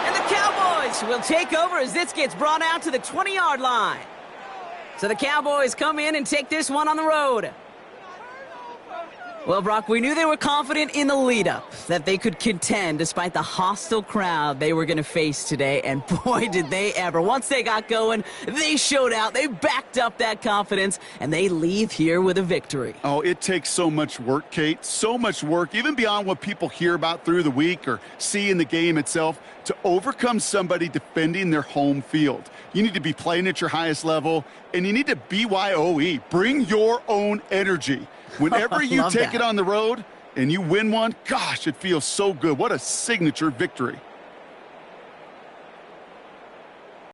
And the Cowboys will take over as this gets brought out to the 20-yard line. So the Cowboys come in and take this one on the road. Well, Brock, we knew they were confident in the lead-up, that they could contend despite the hostile crowd they were going to face today, and boy, did they ever. Once they got going, they showed out, they backed up that confidence, and they leave here with a victory. Oh, it takes so much work, Kate, so much work, even beyond what people hear about through the week or see in the game itself, to overcome somebody defending their home field. You need to be playing at your highest level, and you need to BYOE, bring your own energy. Whenever you take it on the road and you win one, gosh, it feels so good. What a signature victory.